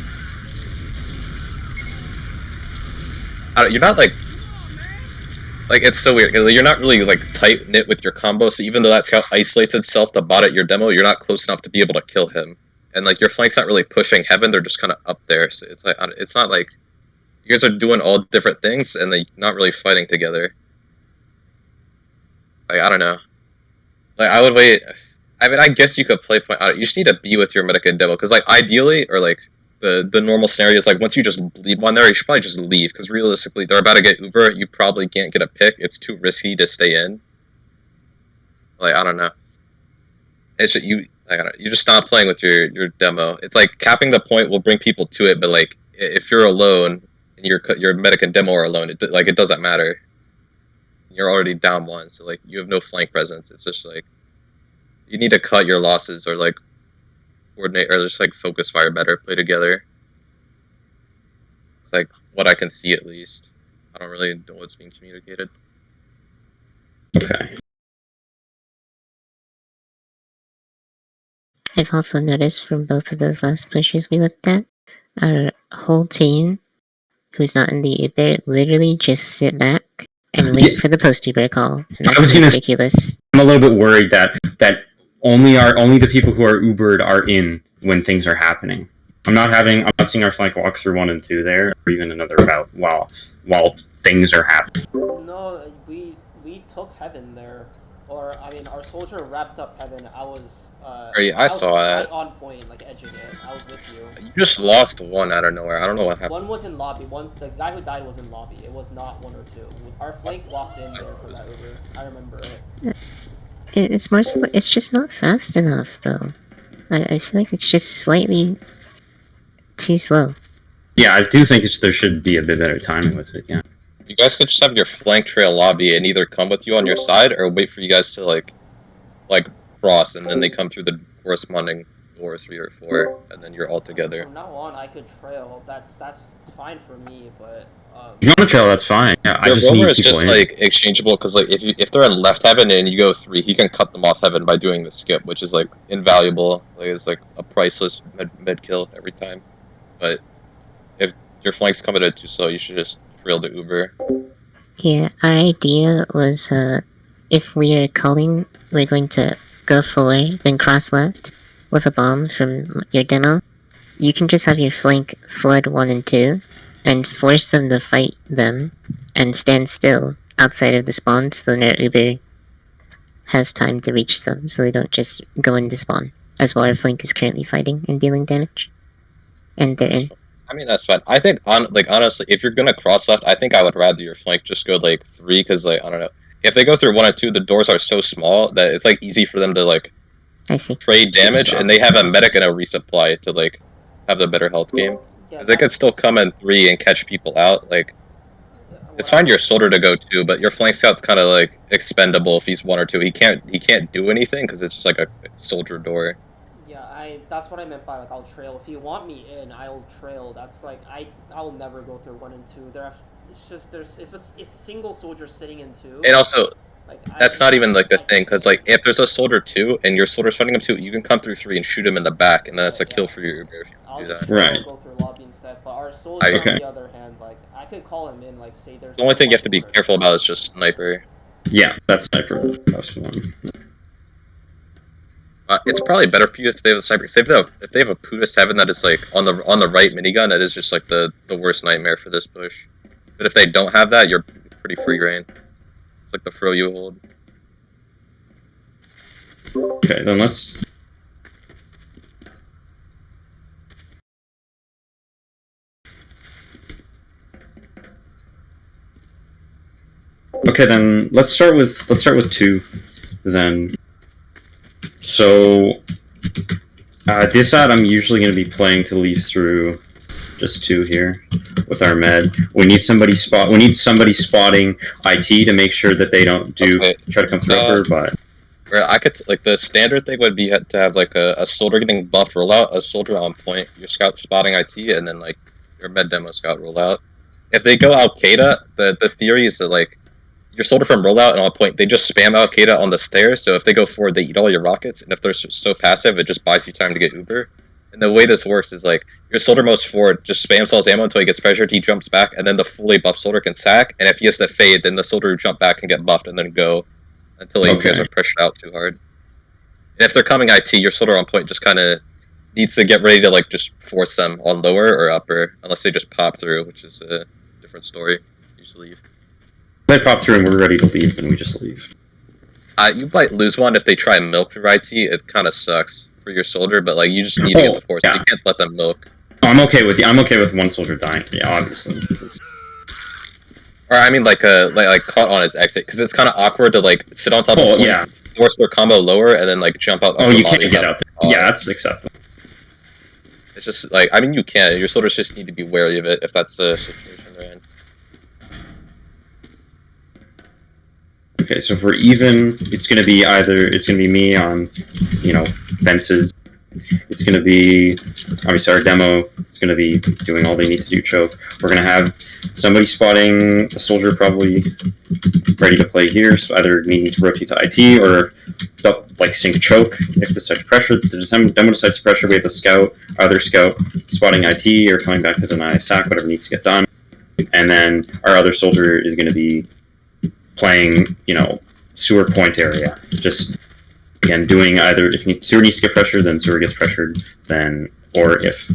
you're not like it's so weird. You're not really like tight knit with your combo. So even though that scout isolates itself to bot at your demo, you're not close enough to be able to kill him. And like your flank's not really pushing heaven; they're just kind of up there. So it's like it's not like you guys are doing all different things and they're not really fighting together. Like I don't know. Like I would wait. I mean, I guess you could play point out. You just need to be with your medic and demo because, like, ideally, or like the normal scenario is like once you just leave one there, you should probably just leave because realistically, they're about to get Uber. You probably can't get a pick. It's too risky to stay in. Like I don't know. It's you. I don't know. You just stop playing with your demo. It's like capping the point will bring people to it, but like if you're alone and your medic and demo are alone, it doesn't matter. You're already down one, so like you have no flank presence. It's just like. You need to cut your losses or like coordinate or just like focus fire better, play together. It's like what I can see at least. I don't really know what's being communicated. Okay. I've also noticed from both of those last pushes we looked at, our whole team, who's not in the Uber, literally just sit back and wait for the post Uber call. And that's ridiculous. I'm a little bit worried that only the people who are Ubered are in when things are happening. I'm not seeing our flank walk through 1 and 2 there, or even another route while things are happening. No, we took heaven there, or I mean, our soldier wrapped up heaven. I was I saw right that on point, like edging it. I was with you. You just lost one out of nowhere. I don't know what happened. One was in lobby. The guy who died was in lobby. It was not 1 or 2. Our flank walked in there for that Uber. I remember it. It's more. It's just not fast enough, though. I feel like it's just slightly too slow. Yeah, I do think there should be a bit better timing with it. Yeah. You guys could just have your flank trail lobby and either come with you on your side or wait for you guys to like cross and then they come through the corresponding door 3 or 4 and then you're all together. From now on, I could trail. That's fine for me, but. If you want to trail, that's fine. Yeah, I just need is just like exchangeable because like if they're in left heaven and you go 3, he can cut them off heaven by doing the skip, which is like invaluable. Like it's like a priceless med kill every time. But if your flank's coming in too slow, you should just trail the Uber. Yeah, our idea was if we are calling, we're going to go forward, then cross left with a bomb from your demo. You can just have your flank flood 1 and 2. And force them to fight them and stand still outside of the spawn so then our Uber has time to reach them so they don't just go into spawn. As well, our flank is currently fighting and dealing damage. And they're in. I mean, that's fine. I think, honestly, if you're gonna cross left, I think I would rather your flank just go like 3 because, like, I don't know. If they go through 1 and 2, the doors are so small that it's like easy for them to like trade damage and they have a medic and a resupply to like have the better health game. Because they could still come in 3 and catch people out. Like, it's fine your soldier to go 2, but your flank scout's kind of like expendable if he's 1 or 2. He can't do anything because it's just like a soldier door. Yeah, that's what I meant by like I'll trail. If you want me in, I'll trail. That's like I'll never go through 1 and 2. It's just if a single soldier sitting in 2. And also. Like, that's not even like the thing, because like if there's a soldier 2 and your soldier's fighting him 2, you can come through 3 and shoot him in the back, and then it's a kill for your Uber if you do that. Right. Go through lobby instead, but our soldier on the other hand, like I could call him in, like say there's. The only thing you have to be careful about is just sniper. Yeah, that's sniper. That's one. It's probably better for you if they have a sniper. If they have a Pudist Heaven that is like on the right minigun, that is just like the worst nightmare for this push. But if they don't have that, you're pretty free reign. It's like the throw you hold. Okay, then let's. Okay, then let's start with 2. Then, so Disad, I'm usually going to be playing to leave through just 2 here with our med. We need somebody spotting IT to make sure that they don't try to come through her. But I could like the standard thing would be to have like a soldier getting buffed rollout, a soldier on point, your scout spotting IT, and then like your med demo scout rollout. If they go Al Qaeda, the theory is that like your soldier from rollout and on point, they just spam Al Qaeda on the stairs. So if they go forward, they eat all your rockets, and if they're so passive, it just buys you time to get Uber. And the way this works is like your soldier moves forward, just spams all his ammo until he gets pressured, he jumps back, and then the fully buffed soldier can sack, and if he has to fade, then the soldier who jump back can get buffed and then go until you guys are pressured out too hard. And if they're coming IT, your soldier on point just kind of needs to get ready to like just force them on lower or upper, unless they just pop through, which is a different story. You just leave. They pop through and we're ready to leave, and we just leave. You might lose one if they try and milk through IT. It kind of sucks for your soldier, but like you just need to get the force. Yeah. You can't let them milk. Oh, I'm okay with one soldier dying. Yeah, obviously. Or I mean, like caught on his exit, because it's kind of awkward to like sit on top of one, force their combo lower, and then like jump out. Oh, you can't get out there. Yeah, that's acceptable. It's just like, I mean, you can. Your soldiers just need to be wary of it if that's the situation they're in. Okay, so if we're even, it's gonna be me on, fences. It's gonna be obviously our demo. It's gonna be doing all they need to do choke. We're gonna have somebody spotting a soldier probably ready to play here, so either needing to rotate to IT or like sync choke if the side pressure. The demo decides to pressure. We have the scout, other scout spotting IT or coming back to deny sack, whatever needs to get done, and then our other soldier is gonna be playing, sewer point area. Just again doing either if sewer needs to get pressured, then sewer gets pressured, or if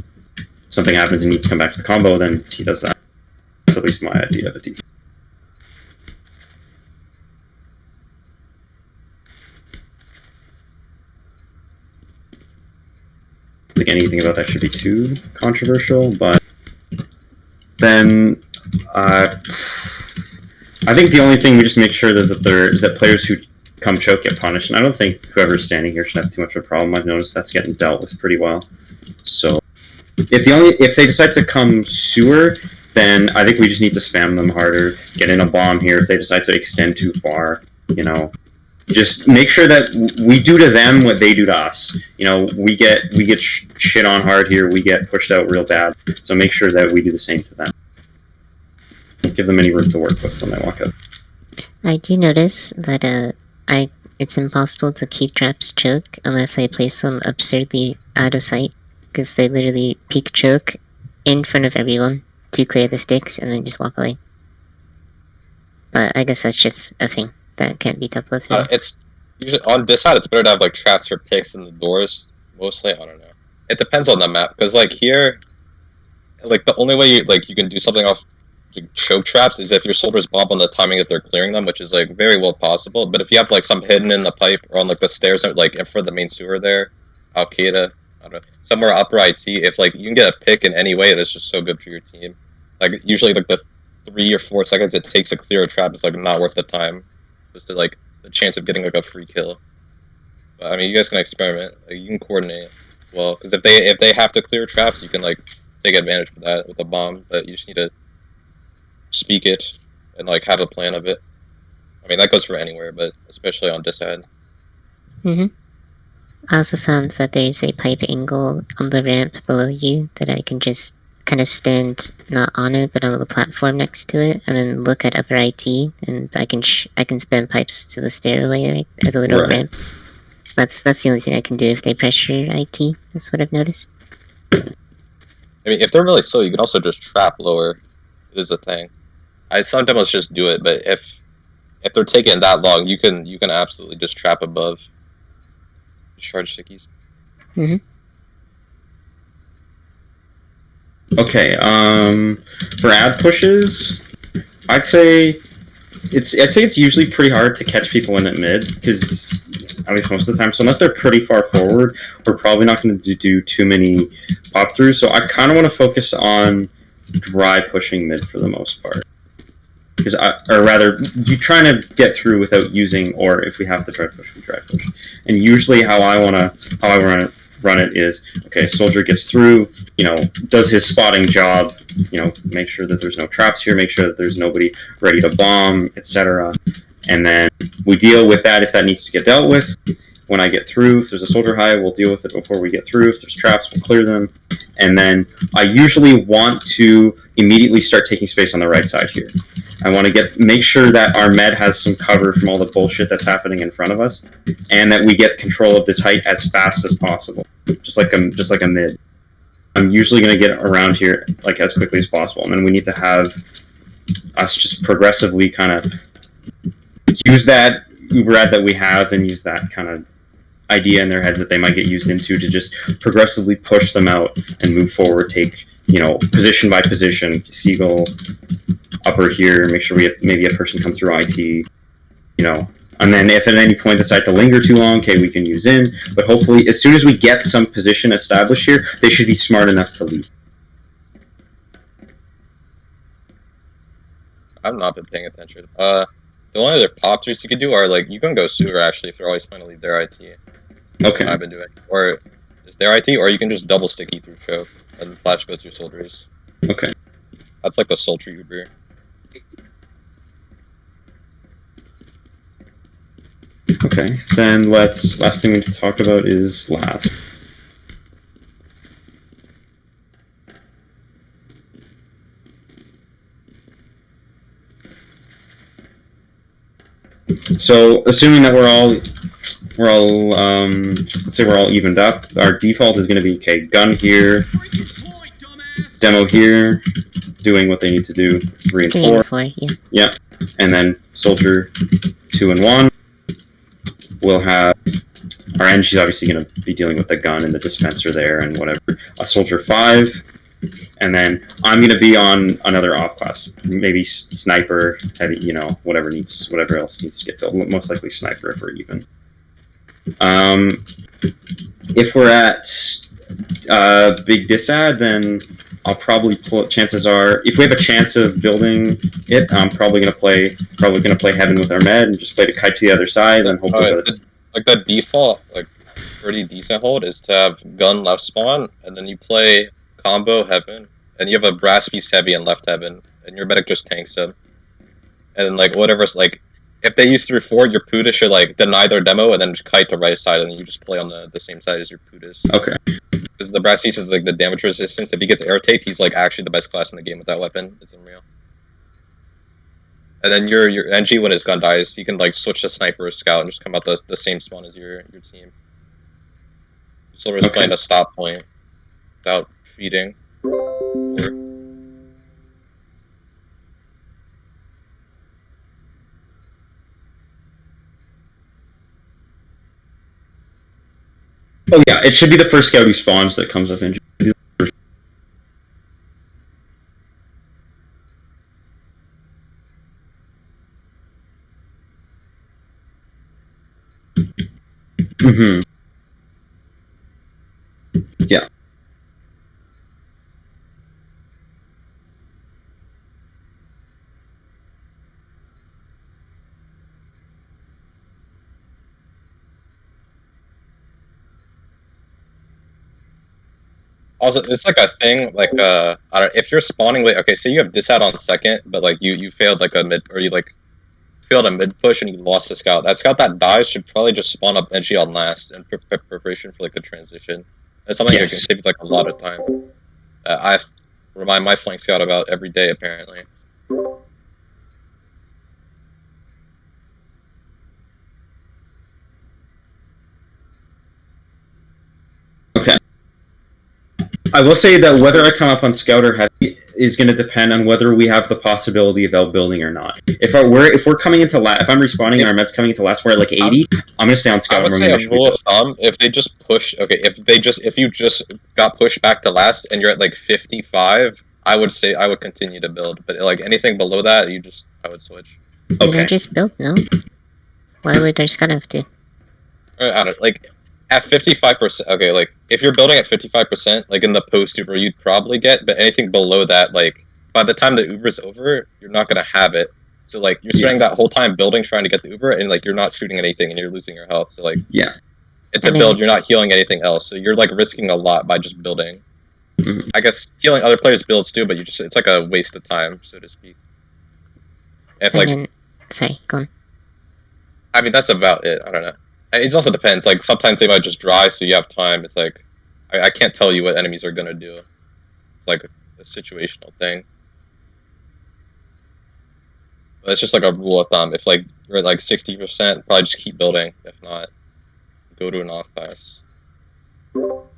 something happens and needs to come back to the combo, then he does that. That's at least my idea of a defense. I think anything about that should be too controversial, but then I think the only thing we just make sure is that players who come choke get punished, and I don't think whoever's standing here should have too much of a problem. I've noticed that's getting dealt with pretty well. So if they decide to come sewer, then I think we just need to spam them harder, get in a bomb here. If they decide to extend too far, just make sure that we do to them what they do to us. We get shit on hard here. We get pushed out real bad. So make sure that we do the same to them. Don't give them any room to work with when they walk out. I do notice that it's impossible to keep traps choke unless I place them absurdly out of sight, because they literally peek choke in front of everyone to clear the sticks and then just walk away. But I guess that's just a thing that can't be dealt with. Really. It's usually on this side. It's better to have like traps for picks in the doors. Mostly, I don't know. It depends on the map, because like here, like the only way you can do something off choke traps is if your soldiers bomb on the timing that they're clearing them, which is like very well possible. But if you have like some hidden in the pipe or on like the stairs, like in front of the main sewer there, Al-Qaeda, I don't know, somewhere upper IT, if like you can get a pick in any way, that's just so good for your team. Like usually like the 3 or 4 seconds it takes to clear a trap is like not worth the time, just to like the chance of getting like a free kill. But I mean, you guys can experiment. Like, you can coordinate well, because if they have to clear traps, you can like take advantage of that with a bomb. But you just need to speak it and like have a plan of it. I mean, that goes for anywhere, but especially on this side. I also found that there is a pipe angle on the ramp below you that I can just kind of stand not on it but on the platform next to it, and then look at upper IT, and I can spam pipes to the stairway right at the little ramp. That's the only thing I can do if they pressure IT. That's what I've noticed. I mean, if they're really slow, you can also just trap lower. It is a thing. Some demos just do it, but if they're taking that long, you can absolutely just trap above. Charge stickies. Okay. For ad pushes, I'd say it's usually pretty hard to catch people in at mid, because at least most of the time. So unless they're pretty far forward, we're probably not going to do too many pop throughs. So I kind of want to focus on dry pushing mid for the most part. Because you trying to get through without using, or if we have to dry push, we dry push. And usually how I run it is, okay, soldier gets through, does his spotting job, make sure that there's no traps here, make sure that there's nobody ready to bomb, etc. And then we deal with that if that needs to get dealt with. When I get through, if there's a soldier high, we'll deal with it before we get through. If there's traps, we'll clear them. And then I usually want to immediately start taking space on the right side here. I want to make sure that our med has some cover from all the bullshit that's happening in front of us, and that we get control of this height as fast as possible, just like a mid. I'm usually going to get around here like as quickly as possible, and then we need to have us just progressively kind of use that Uber ad that we have and use that kind of idea in their heads that they might get used into to just progressively push them out and move forward, take, position by position, Seagull upper here, make sure we have maybe a person come through IT, and then if at any point decide to linger too long, okay, we can use in, but hopefully as soon as we get some position established here, they should be smart enough to leave. I've not been paying attention. The only other pop throughs you could do are like you can go sewer actually if they're always planning to leave their IT. That's Okay. what I've been doing. Or is their IT, or you can just double sticky through choke and flash go through soldiers. Okay. That's like the sultry Uber. Okay. Then last thing we need to talk about is last. So, assuming that we're all let's say we're all evened up, our default is going to be, okay, gun here, demo here, doing what they need to do, 3 and 4. 4, yeah. Yeah, and then soldier 2 and 1. We'll have our NG's obviously going to be dealing with the gun and the dispenser there and whatever. A soldier 5. And then I'm going to be on another off class, maybe sniper, heavy, whatever else needs to get filled. Most likely sniper if we're even. If we're at big disad, then I'll probably chances are, if we have a chance of building it, I'm probably gonna play heaven with our med and just play the kite to the other side and hope that like the default pretty decent hold is to have gun left spawn and then you play combo heaven and you have a brass piece heavy and left heaven and your medic just tanks them. And then whatever's if they use 3-4, your Puda should deny their demo and then just kite to right side and you just play on the same side as your Pudas. Okay. Because the brass piece is the damage resistance. If he gets air taped, he's actually the best class in the game with that weapon. It's unreal. And then your NG, when his gun dies, you can switch to sniper or scout and just come out the same spawn as your team. Silver's playing a stop point without feeding. Oh yeah, it should be the first scout who spawns that comes up injured. Mm-hmm. Yeah. Also, it's a thing, I don't know, if you're spawning late, okay, say you have disad on second, but you failed a mid, or you failed a mid push and you lost the scout. That scout that dies should probably just spawn up NG on last and preparation for the transition. That's something that can save you a lot of time. I remind my flank scout about every day apparently. Okay. I will say that whether I come up on scout or heavy is going to depend on whether we have the possibility of outbuilding or not. If we're coming into last, if I'm respawning and our med's coming into last, we're at 80. I'm going to stay on scout. I would say a rule of thumb: if they just push, if you just got pushed back to last and you're at 55, I would say I would continue to build. But anything below that, I would switch. Okay. I just built, no? Why would I scout have to? I don't at 55%. Okay, if you're building at 55%, in the post Uber, you'd probably get. But anything below that, by the time the Uber's over, you're not gonna have it. So you're spending that whole time building, trying to get the Uber, and you're not shooting anything, and you're losing your health. So yeah, it's a build. You're not healing anything else, so you're risking a lot by just building. Mm-hmm. I guess healing other players' builds too, but it's a waste of time, so to speak. If sorry, go on. I mean, that's about it. I don't know. It also depends. Sometimes they might just dry, so you have time. It's I can't tell you what enemies are gonna do. It's a situational thing. It's just like a rule of thumb. If like you're at like 60%, probably just keep building. If not, go to an off class. So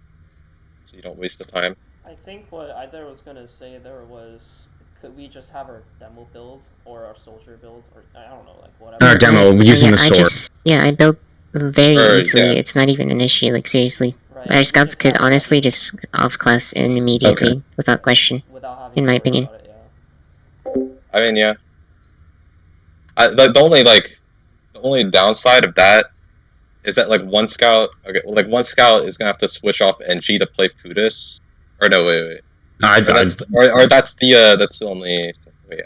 you don't waste the time. I think what either was gonna say there was, could we just have our demo build or our soldier build, or I don't know, like whatever. Our demo using the sword. I built very easily. Yeah. It's not even an issue. Like seriously, Right, our we scouts just could have honestly that just off class in immediately without question. without having in to my worry opinion. about it, yeah. I mean, yeah. The only downside of that is that like one scout. Okay, well, like one scout is gonna have to switch off NG to play Pudis. Or no, wait. Or that's the only. Wait,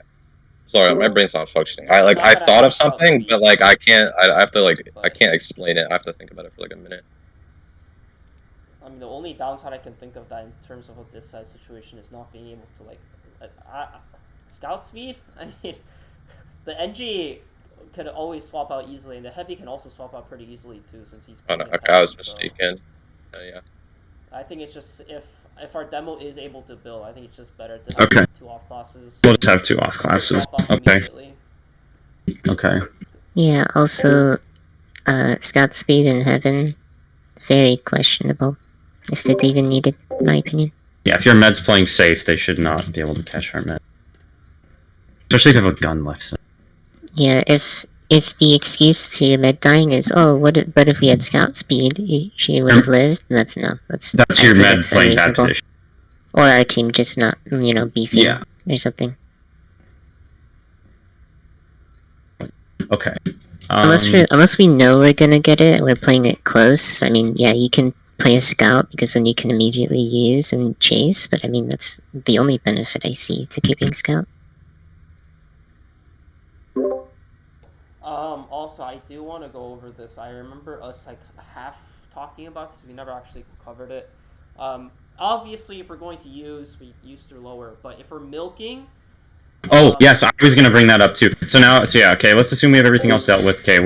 sorry, my brain's not functioning. Not I that I thought have of scout something, speed. but like I can't. I have to like I But- can't explain it. I have to think about it for like a minute. I mean, the only downside I can think of that in terms of this side situation is not being able to, like, scout speed? I mean, the NG can always swap out easily, and the heavy can also swap out pretty easily too, since he's Oh no, playing okay, I was heavy, so mistaken. Yeah. I think it's just, if our demo is able to build, I think it's just better to have Okay. 2 off classes. We'll just have 2 off classes. Swap off Okay. immediately. Okay. Yeah. Also, scout speed in heaven, very questionable, if it's even needed, in my opinion. Yeah, if your med's playing safe, they should not be able to catch our med. Especially if you have a gun left. Yeah. If the excuse to your med dying is, oh, but if we had scout speed, she would have lived. That's no. That's I your think med it's playing bad unreasonable. position. Or our team just not, beefing Yeah. or something. Okay. Unless we know we're gonna get it, we're playing it close. I mean, yeah, you can play a scout because then you can immediately use and chase. But I mean, that's the only benefit I see to keeping scout. Also, I do want to go over this. I remember us, like, half talking about this. We never actually covered it. Obviously, if we're going to use, we use through lower. But if we're milking... Oh, yes, I was going to bring that up too. So yeah, okay, let's assume we have everything else dealt with. Okay,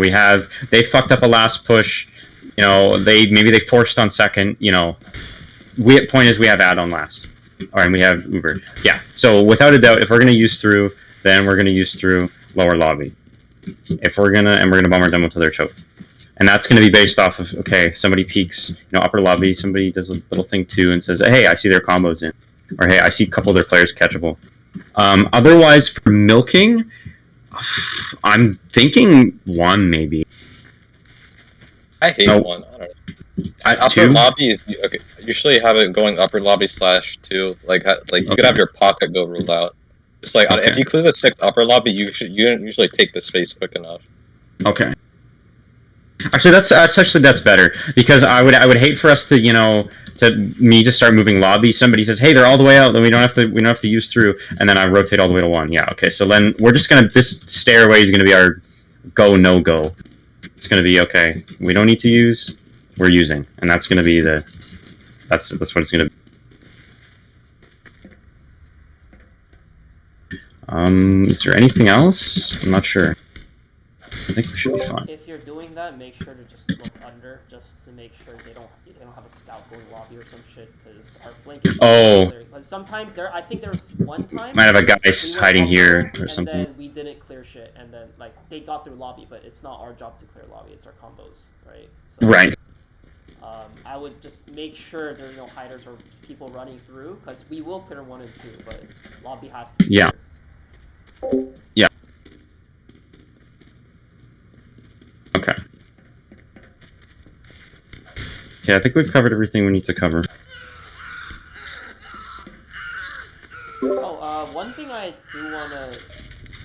they fucked up a last push. Maybe they forced on second. Point is we have add on last. And we have Uber. Yeah, so without a doubt, if we're going to use through, then we're going to use through lower lobby. We're going to bomb our demo to their choke. And that's going to be based off of, okay, somebody peeks, upper lobby, somebody does a little thing too and says, hey, I see their combos in. Or, hey, I see a couple of their players catchable. Otherwise, for milking, I'm thinking 1 maybe. I hate 1. I don't know. Upper 2? lobby is okay. Usually have it going upper lobby /2. Like you could have your pocket go ruled out. Just like if you clear the 6th upper lobby, you usually take the space quick enough. Okay. Actually, that's better because I would hate for us to to start moving lobby. Somebody says, "Hey, they're all the way out. Then we don't have to use through," and then I rotate all the way to 1. Yeah, okay. So then we're just this stairway is gonna be our go no go. It's gonna be okay. We don't need to use. We're using, and that's gonna be that's what it's gonna be. Is there anything else? I'm not sure. I think we should be fine. If you're doing that, make sure to just look under, just to make sure they don't have a scout going lobby or some shit, because our flank is because sometimes I think there was one time might have a guy hiding here or and something. then we didn't clear shit, and then like they got through lobby, but it's not our job to clear lobby, it's our combos, right? So, right. I would just make sure there's no hiders or people running through, because we will clear 1 and 2, but lobby has to be clear. Yeah. Okay. Okay, I think we've covered everything we need to cover. Oh, one thing I do want to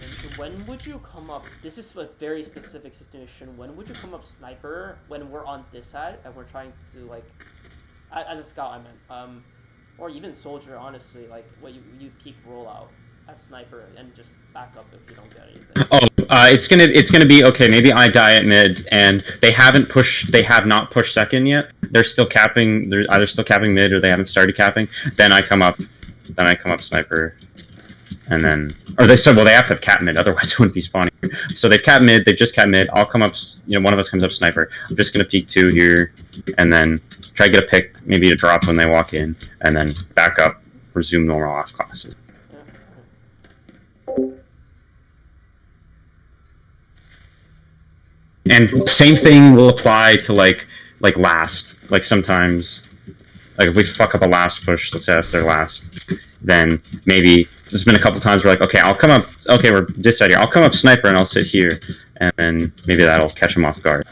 mention, when would you come up, this is a very specific situation, when would you come up sniper when we're on this side and we're trying to, like, as a scout I meant, or even soldier, honestly, like, what you peek rollout as sniper and just back up if you don't get anything. Oh, it's gonna be okay. Maybe I die at mid, and they have not pushed second yet. They're still capping. They're either still capping mid or they haven't started capping. Then I come up sniper, and then they have to have cap mid, otherwise it wouldn't be spawning. So they've capped mid. They've just capped mid. I'll come up. One of us comes up sniper. I'm just gonna peek 2 here, and then try to get a pick, maybe to drop when they walk in, and then back up, resume normal off classes. And same thing will apply to like last. Like sometimes, like if we fuck up a last push, let's say that's their last, then maybe there's been a couple times where like, okay, I'll come up. Okay, we're this side here. I'll come up sniper and I'll sit here, and then maybe that'll catch them off guard.